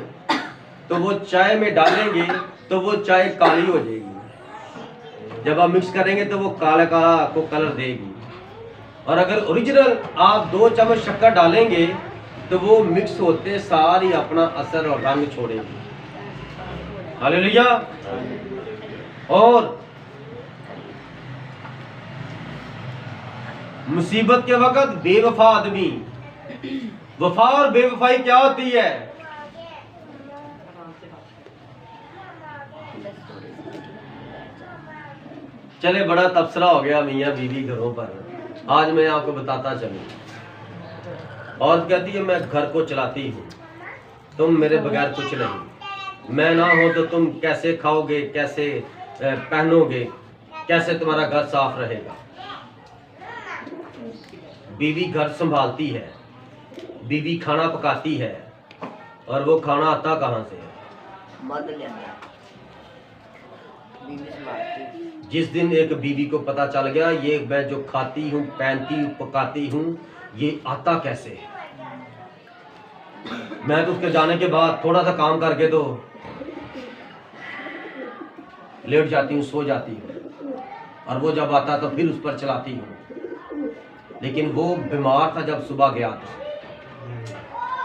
तो वो चाय में डालेंगे तो वो चाय काली हो जाएगी। जब आप मिक्स करेंगे तो वो काला काला आपको कलर देगी। और अगर ओरिजिनल आप 2 चम्मच शक्कर डालेंगे तो वो मिक्स होते सारी अपना असर और रंग छोड़ेगी। हालेलुया। और मुसीबत के वक्त बेवफा आदमी, वफा और बेवफाई क्या होती है? चले, बड़ा तबसरा हो गया मियाँ बीवी घरों पर। आज मैं आपको बताता चलूं। औरत कहती है मैं घर को चलाती हूँ, तुम मेरे बगैर कुछ नहीं। मैं ना हो तो तुम कैसे खाओगे, कैसे पहनोगे, कैसे तुम्हारा घर साफ रहेगा। बीवी घर संभालती है, बीवी खाना पकाती है, और वो खाना आता कहाँ से है? मर्द लेता बीवी संभालती। जिस दिन एक बीवी को पता चल गया ये मैं जो खाती हूँ, पहनती हूँ, पकाती हूँ, ये आता कैसे है, मैं तो उसके जाने के बाद थोड़ा सा काम करके तो लेट जाती हूँ, सो जाती हूँ, और वो जब आता तो फिर उस पर चलाती हूँ। लेकिन वो बीमार था जब सुबह गया था,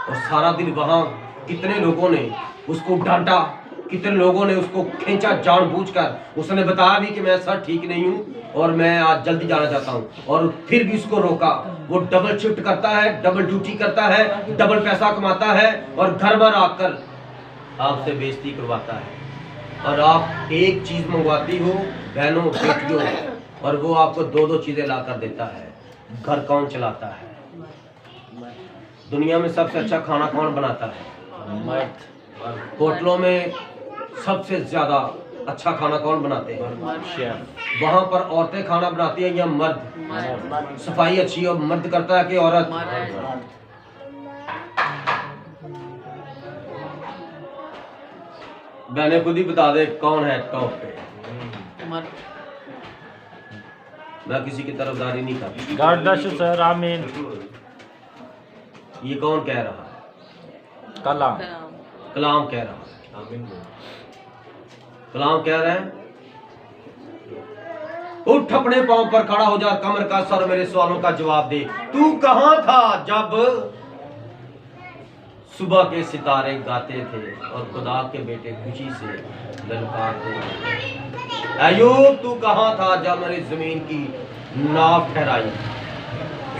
और सारा दिन वहां कितने लोगों ने उसको डांटा, कितने लोगों ने उसको खींचा जानबूझकर। उसने बताया भी कि मैं सर ठीक नहीं हूँ और मैं आज जल्दी जाना चाहता हूँ, और फिर भी उसको रोका। वो डबल शिफ्ट करता है, डबल ड्यूटी करता है, डबल पैसा कमाता है, और घर भर आकर आपसे बेइज्जती करवाता है। और आप एक चीज मंगवाती हो बहनों बेटियों, और वो आपको दो दो चीजें ला कर देता है। घर कौन चलाता है? दुनिया में सबसे अच्छा खाना कौन बनाता है? मर्द। होटलों में सबसे ज्यादा अच्छा खाना कौन बनाते हैं? वहाँ पर औरतें खाना बनाती हैं या मर्द? सफाई अच्छी और मर्द करता है कि औरत? मैंने खुद ही बता दे कौन है टॉप पे। मैं किसी की तरफदारी नहीं करती। God bless you, sir. आमीन। ये कौन कह रहा है? कलाम। कलाम कह रहा है। कलाम कह रहे हैं उठ अपने पांव पर खड़ा हो जा, कमर का सर मेरे सवालों का जवाब दे। तू कहां था जब सुबह के सितारे गाते थे और खुदा के बेटे खुशी से ललकारते थे? अयूब तू कहां था जब मैंने जमीन की नाव ठहराई,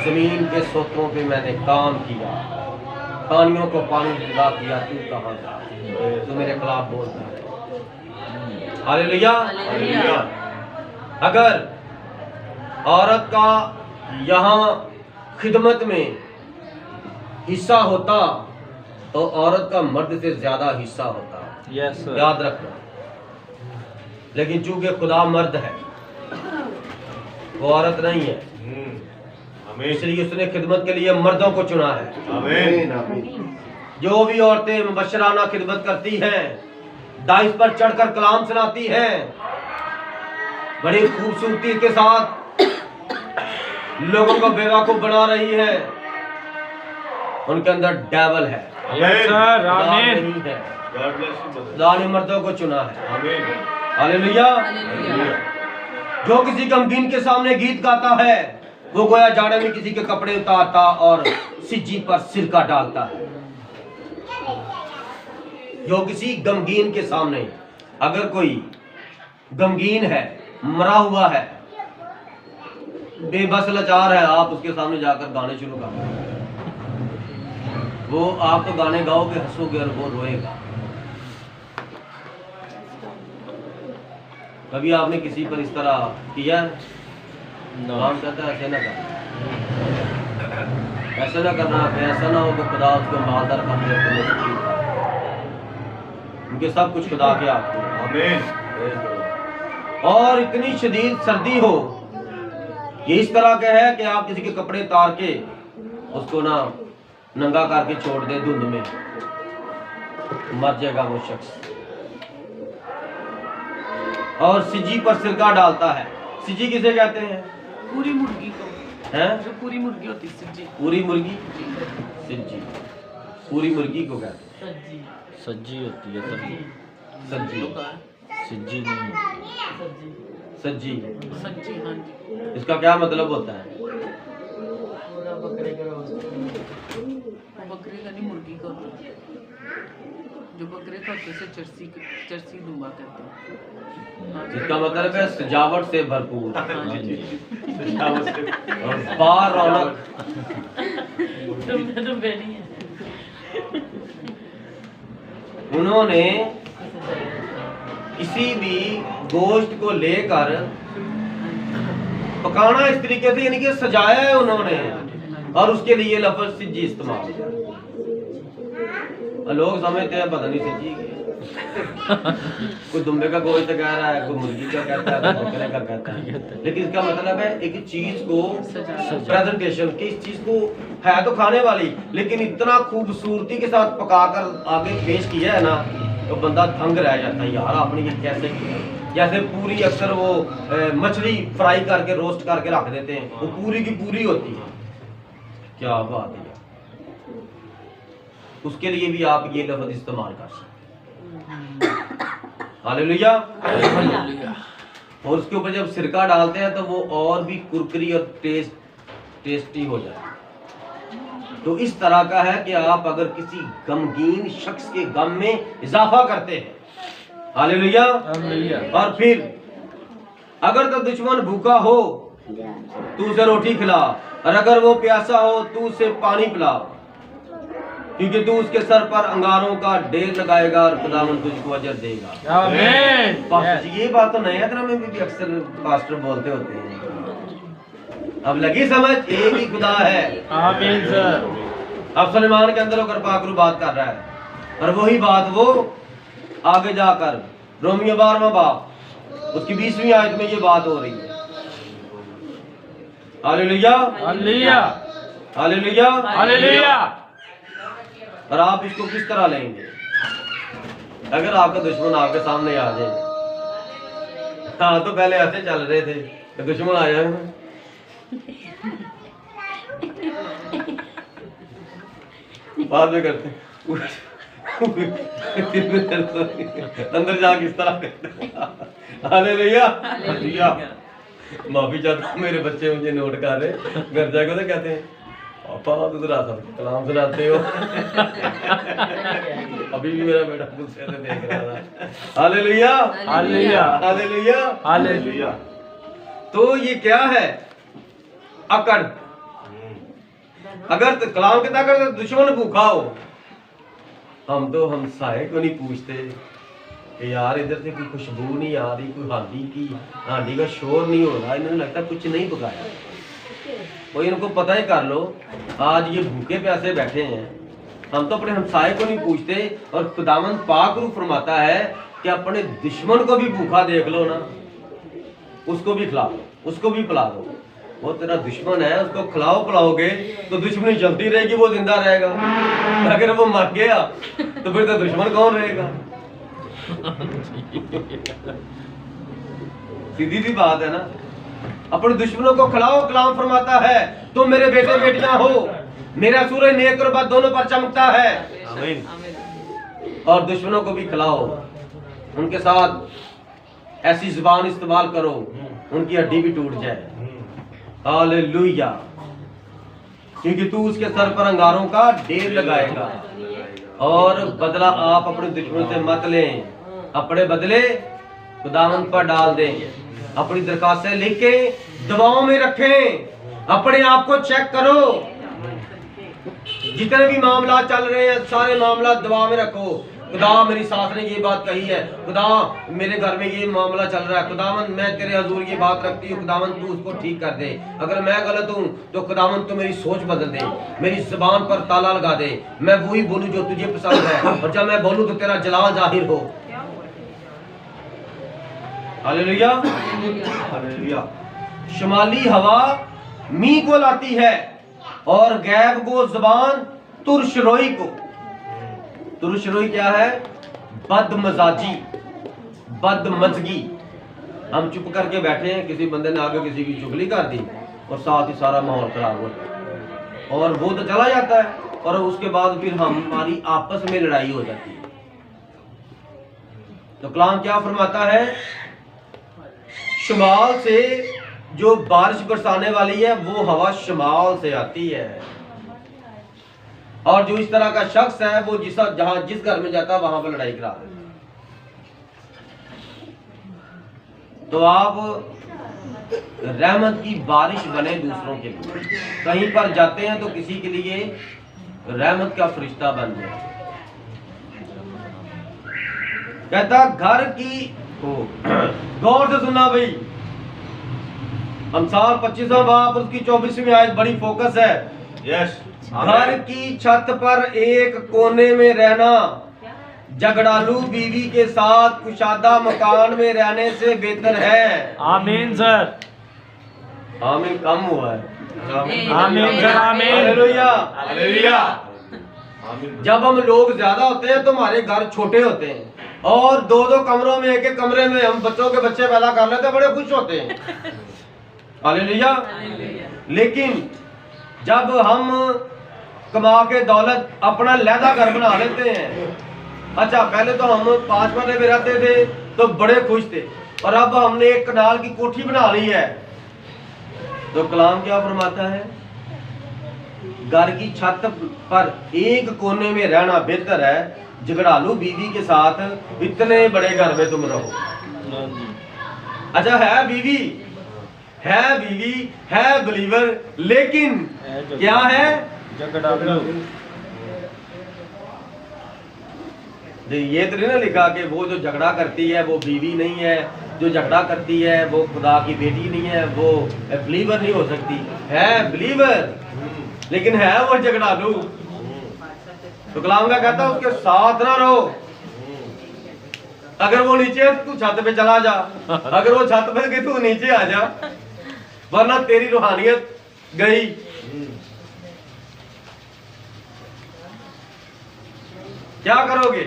जमीन के सोतों पे मैंने काम किया, पानियों को पानी दिला किया? तू कहां था? तू मेरे खिलाफ बोलता है। हालेलुया। अगर औरत का यहाँ खिदमत में हिस्सा होता तो औरत का मर्द से ज्यादा हिस्सा होता। Yes, sir. याद रखना। लेकिन चूंकि खुदा मर्द है, वो औरत नहीं है, इसलिए उसने खिदमत के लिए मर्दों को चुना है। आमीन। जो भी औरतें मुबशराना खिदमत करती हैं, दाइस पर चढ़कर कलाम सुनाती हैं, बड़ी खूबसूरती के साथ लोगों को बेवकूफ बना रही है, उनके अंदर डेविल है। Yes, sir. आमीन। नहीं है। God bless you, brother. खुदा ने मर्दों को चुना है। आमीन। हालेलुया। जो किसी गमगीन के सामने गीत गाता है वो गोया जाड़े में किसी के कपड़े उतारता और सिज्जी पर सिरका डालता है। जो किसी गमगीन के सामने, अगर कोई गमगीन है, मरा हुआ है, बेबस लाचार है, आप उसके सामने जाकर गाने शुरू कर दो, वो आप तो गाने गाओगे, हंसोगे और वो रोएगा। कभी आपने किसी पर इस तरह किया? नाम कहता है ऐसे ना करना, ऐसे ना करना, ऐसा ना हो कि खुदा उसको मालदार कर दे। उनके सब कुछ खुदा के आपको। आमीन। और इतनी शदीद सर्दी हो, ये इस तरह का है कि आप किसी के कपड़े उतार के उसको ना नंगा करके छोड़ दे धुंध में, मर जाएगा वो शख्स। और सिजी पर सिरका डालता है। सिजी किसे कहते हैं? पूरी मुर्गी को, हैं? जो पूरी मुर्गी होती है, सब्जी। पूरी मुर्गी, सिजी पूरी मुर्गी को कहते हैं। सब्जी। सज्जी होती है सब्जी, सज्जी, सिज्जी नहीं। सज्जी, सब्जी, हाँ जी। इसका क्या मतलब होता है? बकरे का नहीं, मुर्गी का होता है। जो बकरे का होते से चरसी दूंगा कहते हैं। इसका मतलब है सजावट से भरपूर हाँ जी। और बार रौनक। डुम्बे नहीं है। उन्होंने किसी भी गोश्त को लेकर पकाना इस तरीके से, यानी कि सजाया है उन्होंने, और उसके लिए लफ्ज सिज्जी इस्तेमाल किया। लोग समझते हैं पता नहीं सिज्जी कोई दुम्बे का गोश्त कह रहा है, कोई मुर्गी का कहता है, कोई बकरे का कहता है, लेकिन इसका मतलब है एक चीज को प्रेजेंटेशन की, इस चीज को है तो खाने वाली, लेकिन इतना खूबसूरती के साथ पकाकर आगे पेश किया है ना, तो बंदा दंग रह जाता है, यार आपने ये कैसे किया। जैसे पूरी अक्सर वो मछली फ्राई करके रोस्ट करके रख देते हैं, वो पूरी की पूरी होती है, क्या बात है। उसके लिए भी आप ये लफ्ज इस्तेमाल कर सकते हैं। हालेलुया। और उसके ऊपर जब सिरका डालते हैं तो वो और भी कुरकुरी और टेस्टी हो जाए। तो इस तरह का है कि आप अगर किसी गमगीन शख्स के गम में इजाफा करते हैं, हालेलुया। और फिर अगर तो दुश्मन भूखा हो तू उसे रोटी खिला, और अगर वो प्यासा हो तू उसे पानी पिला, क्योंकि तू उसके सर पर अंगारों का ढेर लगाएगा और खुदावन तुझको अजर देगा। आमीन। पास्टर जी, ये बात तो नया तरह में भी अक्सर पास्टर बोलते होते हैं। अब लगी समझ, एक ही खुदा है। आमीन सर। अब सुलेमान के अंदर होकर पाकरू बात कर रहा है, और वही बात वो आगे जाकर रोमियो 12वां बाब उसकी 20वीं आयत में ये बात हो रही है। Hallelujah, hallelujah, hallelujah, hallelujah. और आप इसको किस तरह लेंगे? अगर आपका दुश्मन आपके सामने आ जाए, हाँ तो पहले ऐसे चल रहे थे तो दुश्मन आया बाद में करते अंदर जा किस तरह करते। Hallelujah, hallelujah. माफी चाहता हूँ, मेरे बच्चे मुझे नोट कर रहे, घर जाकर तो कहते हैं पापा तो कलाम सुनाते हो। अभी भी मेरा बेटा गुस्से से देख रहा था। Hallelujah, hallelujah, hallelujah, hallelujah. तो ये क्या है? अकड़। अगर तो कलाम के ताकत दुश्मन भूखा हो, हम तो हमसाए को नहीं पूछते कि यार इधर से कोई खुशबू नहीं आ रही, कोई हांडी का शोर नहीं हो रहा, इन्हें लगता कुछ नहीं पकाया। वो इनको पता ही कर लो आज ये भूखे प्यासे बैठे हैं, हम तो अपने हमसाए को नहीं पूछते। और खुदावंद पाक रूह फरमाता है कि अपने दुश्मन को भी भूखा देख लो ना, उसको भी खिला दो, उसको भी पिला दो। वो तेरा दुश्मन है, उसको खिलाओ पिलाओगे तो दुश्मनी चलती रहेगी, वो जिंदा रहेगा। अगर वो मर गया तो फिर तो दुश्मन कौन रहेगा? सीधी सी बात है ना। अपने दुश्मनों को खिलाओ, कलाम फरमाता है तो मेरे बेटे बेटियां हो, मेरा सूरज नेक और बद दोनों पर चमकता है। आमीन। और दुश्मनों को भी खिलाओ, उनके साथ ऐसी जुबान इस्तेमाल करो उनकी हड्डी भी टूट जाए। हालेलुया। क्योंकि तू उसके सर पर अंगारों का ढेर लगाएगा, और बदला आप अपने दुश्मनों से मत लें, अपने बदले खुदावंद पर डाल दें। अपनी दरखास्तें लिख के दवाओं में रखें, अपने आप को चेक करो। जितने भी मामला चल रहे हैं सारे मामला दवा में रखो। खुदा मेरी सास ने ये बात कही है, खुदा मेरे घर में ये मामला चल रहा है, खुदावन मैं तेरे हजूर ये बात रखती हूँ, खुदावन तू उसको ठीक कर दे। अगर मैं गलत हूँ तो खुदावन तू मेरी सोच बदल दे, मेरी जुबान पर ताला लगा दे, मैं वही बोलूँ जो तुझे पसंद है, और जब मैं बोलूँ तो तेरा जलाल जाहिर हो। Hallelujah, hallelujah. शुमाली हवा मी को लाती है और गैब को जुबान तुरशरोई को। तुरशरोई क्या है? बदमजाजी, बदमजगी। हम चुप करके बैठे हैं, किसी बंदे ने आगे किसी की चुगली कर दी और साथ ही सारा माहौल खराब हो जाता, और वो तो चला जाता है, और उसके बाद फिर हमारी आपस में लड़ाई हो जाती है। तो कलाम क्या फरमाता है? शुमाल से जो बारिश बरसाने वाली है वो हवा शुमाल से आती है, और जो इस तरह का शख्स है वो जिस घर में जाता है वहां पर लड़ाई करा देता है। तो आप रहमत की बारिश बने दूसरों के लिए, कहीं पर जाते हैं तो किसी के लिए रहमत का फरिश्ता बन जाए। कहता घर की गौर से सुनना भाई, अमसाल 25वां बाब उसकी 24वीं आयत बड़ी फोकस है। यस घर की छत पर एक कोने में रहना झगड़ालू बीवी के साथ कुशादा मकान में रहने से बेहतर है। आमीन सर। आमीन कम हुआ है। आमीन सर। आमीन। हालेलुया। हालेलुया। जब हम लोग ज्यादा होते हैं तो हमारे घर छोटे होते हैं और दो दो कमरों में, एक एक कमरे में हम बच्चों के बच्चे पैदा कर लेते हैं, बड़े खुश होते हैं। हालेलुया। लेकिन जब हम कमा के दौलत अपना लहदा घर बना लेते हैं, अच्छा पहले तो हम 5 मरले में रहते थे तो बड़े खुश थे, और अब हमने एक कनाल की कोठी बना ली है, तो कलाम क्या फरमाता है? घर की छत पर एक कोने में रहना बेहतर है झगड़ालू बीवी के साथ इतने बड़े घर में तुम रहो। अच्छा है बीवी है बिलीवर, लेकिन क्या है? ये तो नहीं ना लिखा कि वो जो झगड़ा करती है वो बीवी नहीं है, जो झगड़ा करती है वो खुदा की बेटी नहीं है, वो बिलीवर नहीं हो सकती। है बिलीवर लेकिन है वो झगड़ालू। तो कलाम का कहता है उसके साथ ना रहो। अगर वो नीचे है तू छत पे चला जा, अगर वो छत पे गई तू नीचे आ जा, वरना तेरी रूहानियत गई। क्या करोगे?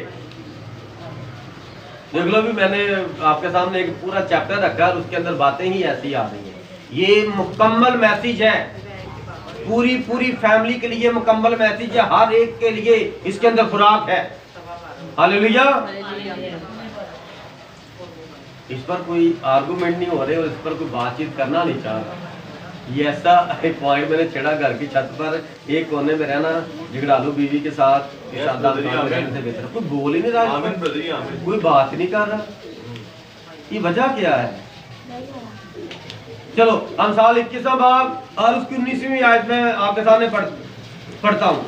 देख लो भी मैंने आपके सामने एक पूरा चैप्टर रखा है, उसके अंदर बातें ही ऐसी आ रही हैं। ये मुकम्मल मैसेज है, पूरी फैमिली के लिए मुकम्मल मैसेज है, हर एक के लिए इसके अंदर खुराक है। हालेलुया। इस पर कोई आर्गुमेंट नहीं हो रहे और इस पर कोई बातचीत करना नहीं चाह रहा। ये ऐसा एक पॉइंट मैंने छेड़ा, घर की छत पर एक कोने में रहना झगड़ालू बीवी के साथ कोई बोल ही नहीं रहा, कोई बात नहीं कर रहा। ये वजह क्या है? चलो अमसाल 21वां बाब और उसकी 19वीं आयत में आपके सामने पढ़ता हूँ।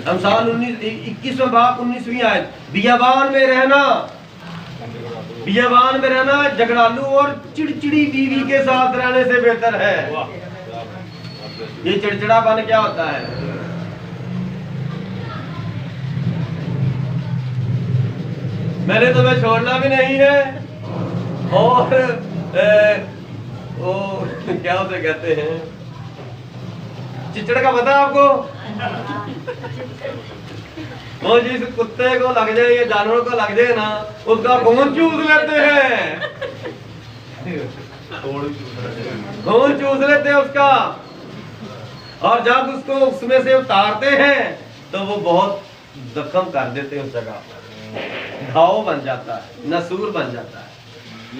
अमसाल 21वां बाब 19वीं आयत, बियाबान में रहना झगड़ालू और चिड़चिड़ी बीवी के साथ रहने से बेहतर है। ये चिड़चिड़ापन क्या होता है? मैंने तुम्हें छोड़ना भी नहीं है, और क्या उसे कहते हैं, चिचड़ का पता आपको? वो जिस कुत्ते को लग जाए या जानवर को लग जाए ना, उसका खून चूस लेते हैं, खून चूस लेते हैं उसका, और जब उसको उसमें से उतारते हैं तो वो बहुत जख्म कर देते हैं, उस जगह घाव बन जाता है, नसूर बन जाता है।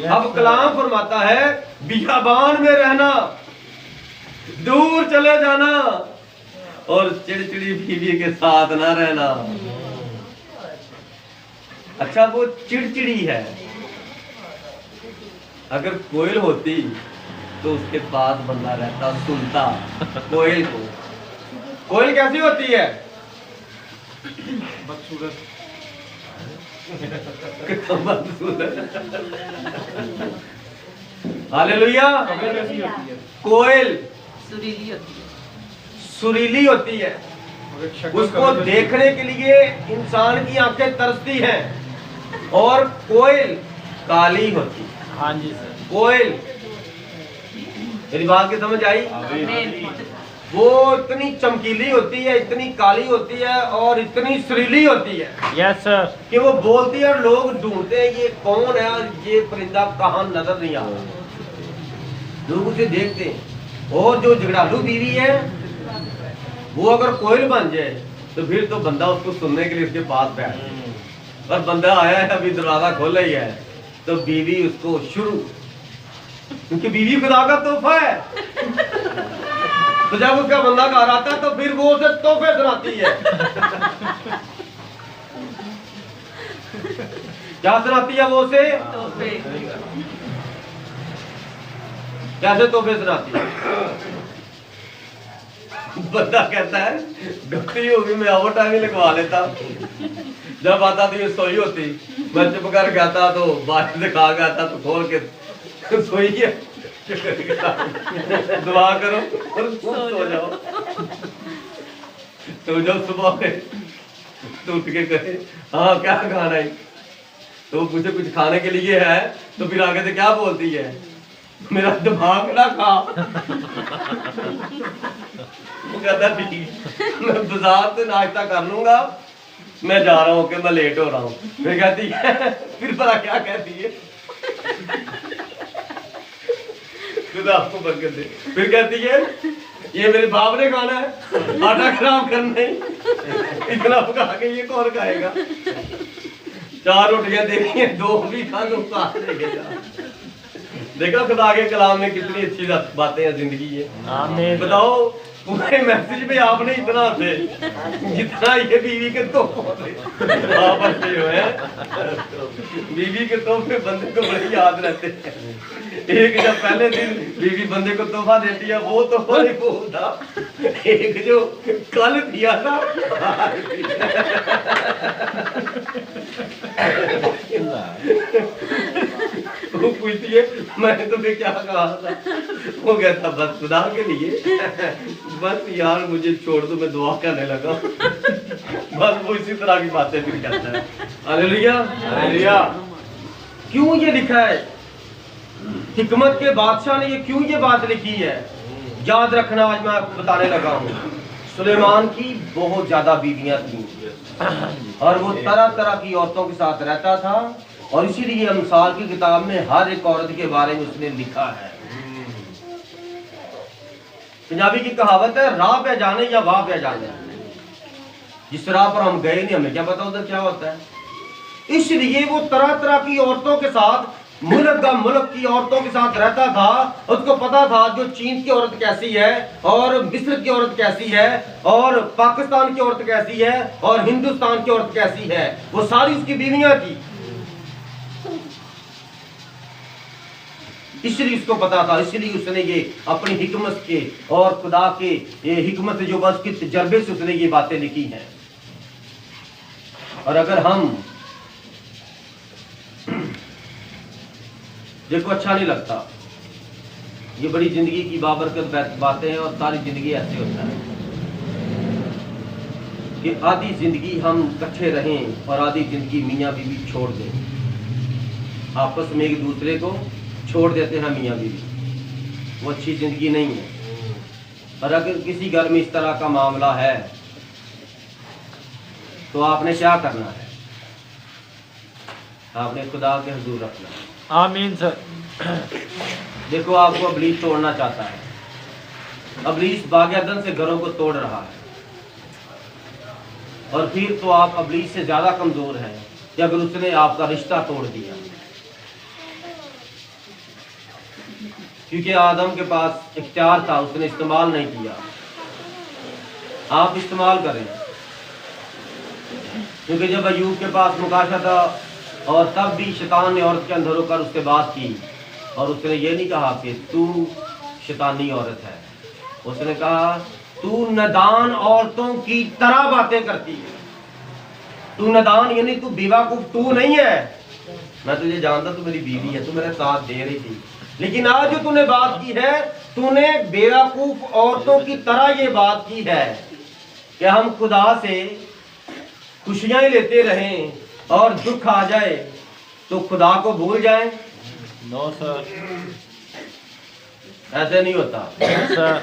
अब कलाम फरमाता है बियाबान में रहना, दूर चले जाना और चिड़चिड़ी बीवी के साथ ना रहना। अच्छा वो चिड़चिड़ी है, अगर कोयल होती तो उसके पास बंदा रहता सुनता कोयल को। कोयल कैसी होती है? बदसूरत। हालेलुया। कोयल सुरीली होती है, उसको देखने के लिए इंसान की आंखें तरसती हैं, और कोयल काली होती है। हाँ जी सर। कोयल, मेरी बात की समझ आई? वो इतनी चमकीली होती है, इतनी काली होती है और इतनी सुरीली होती है यस सर कि वो बोलती है और लोग ढूंढते हैं ये कौन है, ये परिंदा कहाँ नजर नहीं आ रहा, लोग उसे देखते हैं। और जो झगड़ालू बीवी है वो अगर कोयल बन जाए तो फिर तो बंदा उसको सुनने के लिए उसके पास बैठ, और बंदा आया है अभी दरवाजा खोला ही है तो बीवी उसको शुरू, क्योंकि बीवी खुदा का तोहफा है, तो जब उसका बंदा घर आता है तो फिर वो उसे तोहफे सुनाती है। क्या सुनाती है वो उसे? कैसे तोहफे सुनाती है? बंदा कहता है गलती होगी, मैं ओवर टाइम ही लगवा लेता, जब आता तो ये सोई होती, मैं चुप कर गया था तो बाहर से खा गया था तो खोल के सोई है, दुआ करो और सो जाओ। तो जब सुबह तो उठ के कहे हाँ क्या खाना है, तो मुझे कुछ खाने के लिए है, तो फिर आगे से क्या बोलती है, मेरा दिमाग ना खा। वो कहता ठीक, मैं बाजार से नाश्ता कर लूंगा, मैं जा रहा हूँ कि मैं लेट हो रहा हूँ। फिर कहती है, फिर पता क्या कहती है, खुदा आपको बरकत दे। फिर कहती है ये मेरे बाप ने खाना है, आटा खराब करना है, इतना पका के ये कौन खाएगा। 4 रोटियां देखी हैं, 2 भी खा लो, साथ रहेगा। देखो खुदा के कलाम में कितनी अच्छी बातें हैं जिंदगी है। बताओ पूरे मैसेज में आपने इतना से जितना ये बीवी के तोहफे जो है, बीवी के तोहफे बंदे को बड़े याद रहते हैं। एक जब पहले दिन बीवी बंदे को तोहफा देती है, वो तोहफा नहीं बोलता। एक जो कल दिया था, वो पूछती है मैंने तुम्हें क्या कहा था, वो कहता बस खुदा के लिए, बस यार मुझे छोड़ दो, मैं दुआ करने लगा। बस वो इसी तरह की बातें फिर कहता है। Hallelujah hallelujah. क्यों ये लिखा है, हिकमत के बादशाह ने ये क्यों ये बात लिखी है, याद रखना। आज मैं आपको बताने लगा हूँ। सुलेमान की बहुत ज्यादा बीवियां थी और वो तरह तरह की औरतों के साथ रहता था, और इसीलिए अमसाल की किताब में हर एक औरत के बारे में उसने लिखा है। पंजाबी की कहावत है, राह पे जाने या वाह पे जाने, जिस राह पर हम गए नहीं हमें क्या पता उधर क्या होता है। इसलिए वो तरह तरह की औरतों के साथ, मुल्क की औरतों के साथ रहता था। उसको पता था जो चीन की औरत कैसी है, और मिस्र की औरत कैसी है, और पाकिस्तान की औरत कैसी है, और हिंदुस्तान की औरत कैसी है, वो सारी उसकी बीवियां थी। इसलिए उसको पता था, इसलिए उसने ये अपनी हिकमत के और खुदा के ये हिकमत जो बस के तजर्बे से उसने ये बातें लिखी हैं। और अगर हम देखो अच्छा नहीं लगता, ये बड़ी जिंदगी की बाबरकत बातें हैं, और सारी जिंदगी ऐसे होता है कि आधी जिंदगी हम इकट्ठे रहें और आधी जिंदगी मियाँ बीवी छोड़ दें, आपस में एक दूसरे को छोड़ देते हैं मियाँ बीवी। वो अच्छी जिंदगी नहीं है। और अगर किसी घर में इस तरह का मामला है तो आपने क्या करना है, आपने खुदा के हुजूर रखना है। आमीन सर। देखो आपको अबलीस तोड़ना चाहता है, अबलीस बागेदन से घरों को तोड़ रहा है, और फिर तो आप अबलीस से ज्यादा कमजोर हैं कि अगर उसने आपका रिश्ता तोड़ दिया। क्योंकि आदम के पास इख्तियार था, उसने इस्तेमाल नहीं किया। आप इस्तेमाल करें, क्योंकि जब अय्यूब के पास मुकाशा था, और तब भी शैतान ने औरत के अंदर होकर उससे बात की, और उसने ये नहीं कहा कि तू शैतानी औरत है, उसने कहा तू नदान औरतों की तरह बातें करती है। तू नदान यानी तू बेवकूफ तू नहीं है, मैं तुझे जानता, तू मेरी बीवी है, तू मेरे साथ दे रही थी, लेकिन आज जो तूने बात की है, तूने बेवकूफ औरतों की तरह ये बात की है कि हम खुदा से खुशियां लेते रहें, और दुख आ जाए तो खुदा को भूल जाएं। नो सर, ऐसे नहीं होता सर।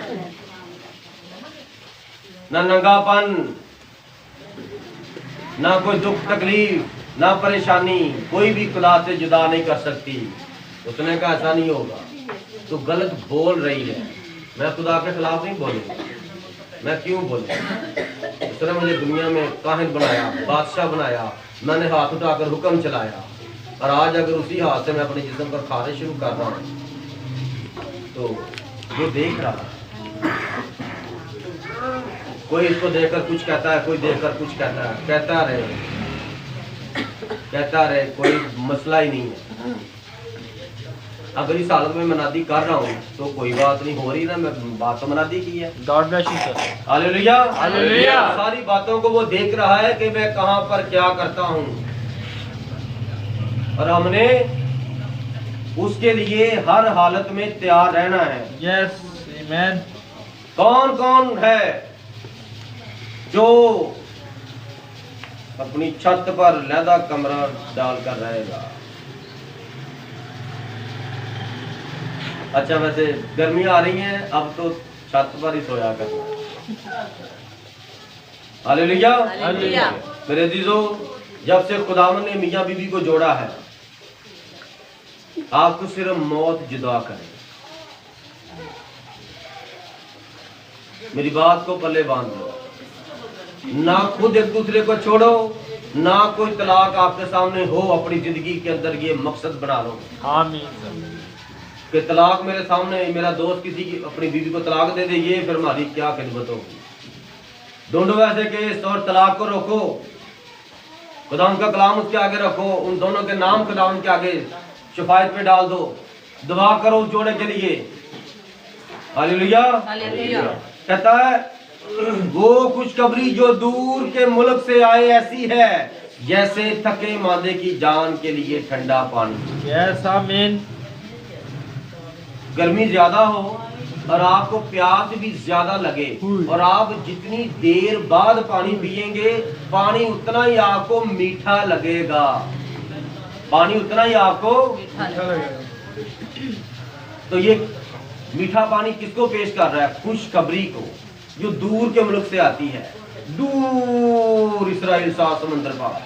ना नंगापन, ना कोई दुख तकलीफ, ना परेशानी, कोई भी खुदा से जुदा नहीं कर सकती। उसने कहा ऐसा नहीं होगा, तो गलत बोल रही है। मैं खुदा के खिलाफ नहीं बोलूंगा, मैं क्यों बोलूं? उसने मुझे दुनिया में काहिन बनाया, बादशाह बनाया, मैंने हाथ उठाकर हुक्म चलाया, और आज अगर उसी हाथ से मैं अपने जिस्म पर खाने शुरू कर रहा हूँ तो वो देख रहा है। कोई इसको देखकर कुछ कहता है, कोई देखकर कुछ कहता है, कहता रहे, कोई मसला ही नहीं है। अगर इस हालत में मनादी कर रहा हूँ तो कोई बात नहीं हो रही ना, मैं बात तो मनादी की है। God bless you sir. Hallelujah hallelujah. सारी बातों को वो देख रहा है कि मैं कहां पर क्या करता हूं। और हमने उसके लिए हर हालत में तैयार रहना है। Yes. Amen. कौन कौन है जो अपनी छत पर लैदा कमरा डालकर रहेगा? अच्छा, वैसे गर्मियां आ रही हैं, अब तो छत पर ही सोया करना। हालेलुया। हालेलुया। मेरे अजीजों, जब से खुदावन ने मियां बीबी को जोड़ा है, आपको सिर्फ मौत जुदा करे। मेरी बात को पल्ले बांध लो। ना खुद एक दूसरे को छोड़ो, ना कोई तलाक आपके सामने हो। अपनी जिंदगी के अंदर ये मकसद बना लो Amen. कि तलाक मेरे सामने, मेरा दोस्त किसी की अपनी बीवी को तलाक दे दे, ये फिर हमारी क्या खिदमत होगी। ढूंढो ऐसे केस और तलाक को रोको। खुदाम का कलाम उसके आगे रखो, उन दोनों के नाम खुदाम के आगे शफायत पे डाल दो, दुआ करो उस जोड़े के लिए। हालेलुया। हालेलुया। कहता है वो खुशखबरी जो दूर के मुल्क से आए ऐसी है जैसे थके मांदे की जान के लिए ठंडा पानी। Yes. Amen. गर्मी ज्यादा हो और आपको प्यास भी ज्यादा लगे और आप जितनी देर बाद पानी पिएंगे, पानी उतना ही आपको मीठा लगेगा। पानी उतना ही आपको तो ये मीठा पानी किसको पेश कर रहा है? खुशखबरी को, जो दूर के मुल्क से आती है। दूर इस्राइल सात समुद्र पार,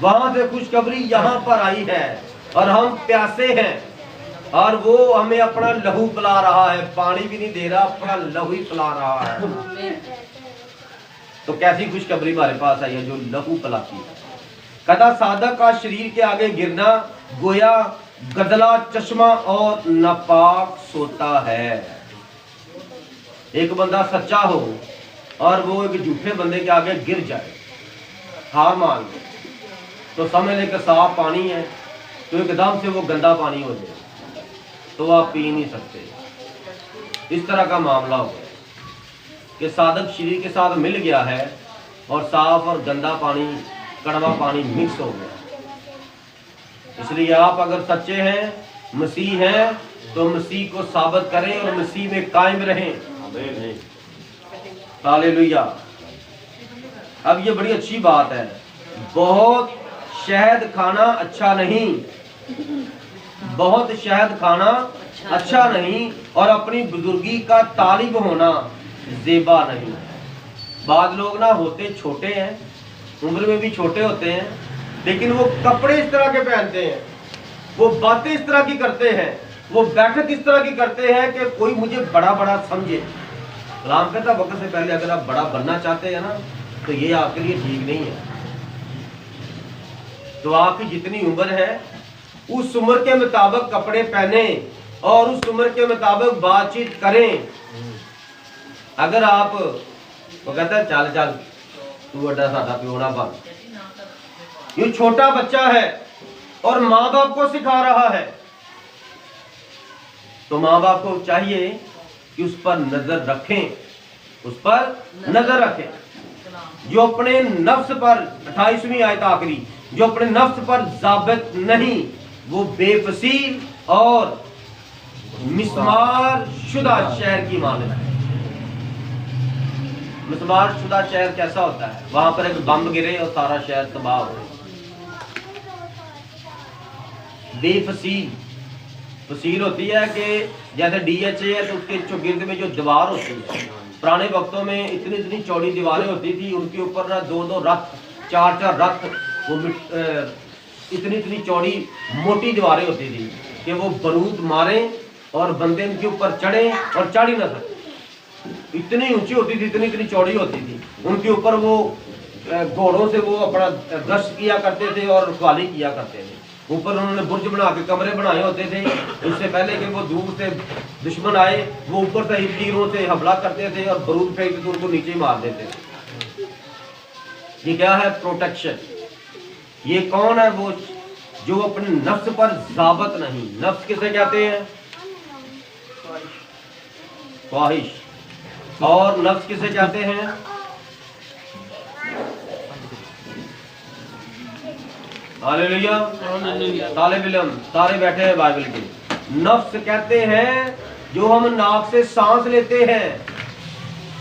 वहां से खुशखबरी यहाँ पर आई है और हम प्यासे हैं और वो हमें अपना लहू पिला रहा है। पानी भी नहीं दे रहा, अपना लहू ही पिला रहा है। तो कैसी खुशखबरी हमारे पास आई है जो लहू पिलाती है। कहता साधक का शरीर के आगे गिरना गोया गदला चश्मा और नापाक सोता है। एक बंदा सच्चा हो और वो एक झूठे बंदे के आगे गिर जाए, हार मान ले, तो समझ ले कि साफ पानी है, तो एकदम से वो गंदा पानी हो जाए तो आप पी नहीं सकते। इस तरह का मामला हो गया कि साधक शरीर के साथ मिल गया है और साफ और गंदा पानी, कड़वा पानी मिक्स हो गया। इसलिए आप अगर सच्चे हैं, मसीह हैं, तो मसीह को साबित करें और मसीह में कायम रहें। हालेलुया। अब ये बड़ी अच्छी बात है, बहुत शहद खाना अच्छा नहीं, बहुत शहद खाना अच्छा नहीं और अपनी बुजुर्गी का तालिब होना ज़ेबा नहीं। बाद लोग ना होते छोटे हैं, उम्र में भी छोटे होते हैं, लेकिन वो कपड़े इस तरह के पहनते हैं, वो बातें इस तरह की करते हैं, वो बैठक इस तरह की करते हैं कि कोई मुझे बड़ा बड़ा समझे। कलाम कहता वक्त से पहले अगर आप बड़ा बनना चाहते हैं ना, तो ये आपके लिए ठीक नहीं है। तो आपकी जितनी उम्र है उस उम्र के मुताबिक कपड़े पहने और उस उम्र के मुताबिक बातचीत करें। अगर आप वो कहता है चल चल तू बड़ा सादा प्यो ना बन, ये छोटा बच्चा है और माँ बाप को सिखा रहा है, तो माँ बाप को चाहिए कि उस पर नजर रखें, उस पर नजर रखें। जो अपने नफ्स पर, 28वीं आयत आखिरी, जो अपने नफ्स पर जाबित नहीं वो बेफसील और मिस्मार शुदा शहर की मानना है। मिस्मार शुदा शहर कैसा होता है? वहां पर एक बम गिरे और सारा शहर तबाह हो। बेफसील, फसील होती है कि जैसे DHA है तो उसके चौगिर्द में जो दीवार होती है, पुराने वक्तों में इतनी इतनी चौड़ी दीवारें होती थी, उनके ऊपर ना 2-2 रथ, 4-4 रथ, वो इतनी इतनी चौड़ी मोटी दीवारें होती थी कि वो बारूद मारे और बंदे उनके ऊपर चढ़े और चढ़ ही ना सके। इतनी ऊंची होती थी, इतनी इतनी चौड़ी होती थी। उनके ऊपर वो घोड़ों से वो अपना गश्त किया करते थे और रखवाली किया करते थे। ऊपर उन्होंने बुर्ज बना के कमरे बनाए होते थे, इससे पहले कि वो दूर से दुश्मन आए वो ऊपर से ही तीरों से हमला करते थे और बारूद फेंकते थे, उनको नीचे मार देते थे। ये क्या है? प्रोटेक्शन। ये कौन है? वो जो अपने नफ्स पर जाबत नहीं। नफ्स किसे कहते हैं? ख्वाहिश। और नफ्स किसे कहते हैं? हालेलुया। तालिब इल्म सारे बैठे हैं बाइबल के। नफ्स कहते हैं जो हम नाक से सांस लेते हैं,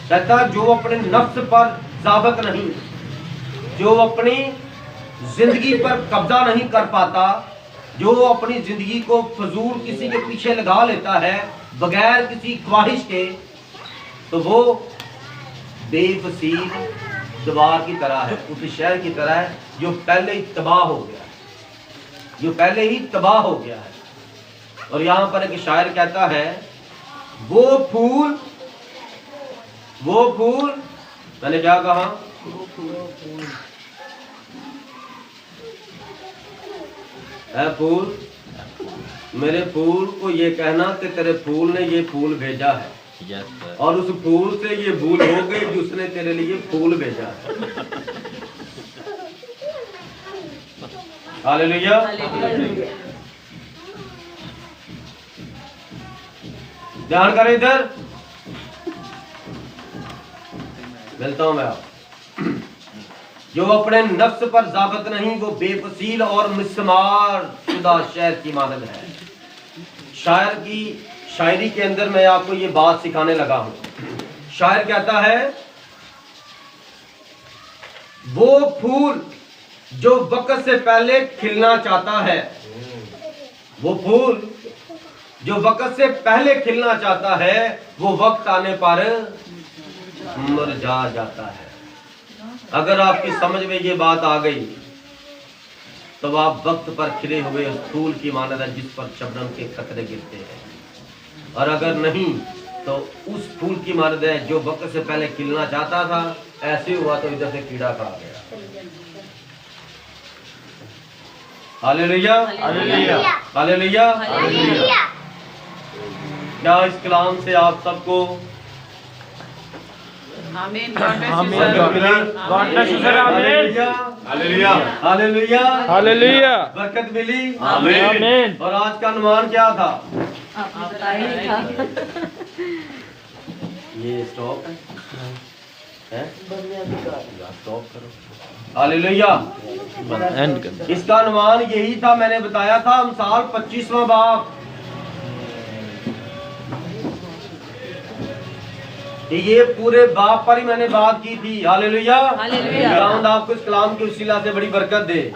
कहता जो अपने नफ्स पर ज़ाबत नहीं, जो अपनी जिंदगी पर कब्जा नहीं कर पाता, जो अपनी जिंदगी को फजूल किसी के पीछे लगा लेता है बगैर किसी ख्वाहिश के, तो वो बेफसील दीवार की तरह है, उस शहर की तरह है जो पहले ही तबाह हो गया है, जो पहले ही तबाह हो गया है। और यहाँ पर एक शायर कहता है वो फूल मैंने क्या कहा, है फूल, मेरे फूल को ये कहना कि तेरे फूल ने ये फूल भेजा है, और उस फूल से ये भूल हो गई कि उसने तेरे लिए फूल भेजा है। हालेलुया। ध्यान करें इधर, मिलता हूं मैं आप। जो अपने नफ्स पर ज़ाबत नहीं वो बेफसील और मिस्मार शुदा शहर की मानद है। शायर की शायरी के अंदर मैं आपको ये बात सिखाने लगा हूं। शायर कहता है वो फूल जो वक्त से पहले खिलना चाहता है, वो फूल जो वक्त से पहले खिलना चाहता है वो वक्त आने पर मुरझा जाता है। अगर आपकी समझ में ये बात आ गई तो आप वक्त पर खिले हुए उस फूल की मानद है जिस पर शबनम के कतरे गिरते हैं, और अगर नहीं तो उस फूल की मानद है जो वक्त से पहले खिलना चाहता था, ऐसे हुआ तो इधर से कीड़ा खा गया। Hallelujah, hallelujah, hallelujah, hallelujah. क्या इस कलाम से आप सबको आमीन। God bless you sir. आमीन। Hallelujah, hallelujah, hallelujah. बरकत मिली। आमीन। और आज का अनुमान क्या था? ये स्टॉप है, स्टॉप करो। हालेलुया। एंड कर। इसका अनुमान यही था, मैंने बताया था मिसाल 25वां बाब, ये पूरे बाप पर ही मैंने बात की थी। Hallelujah, hallelujah. खुदावंद आपको इस कलाम की उसीला से बड़ी बरकत दे।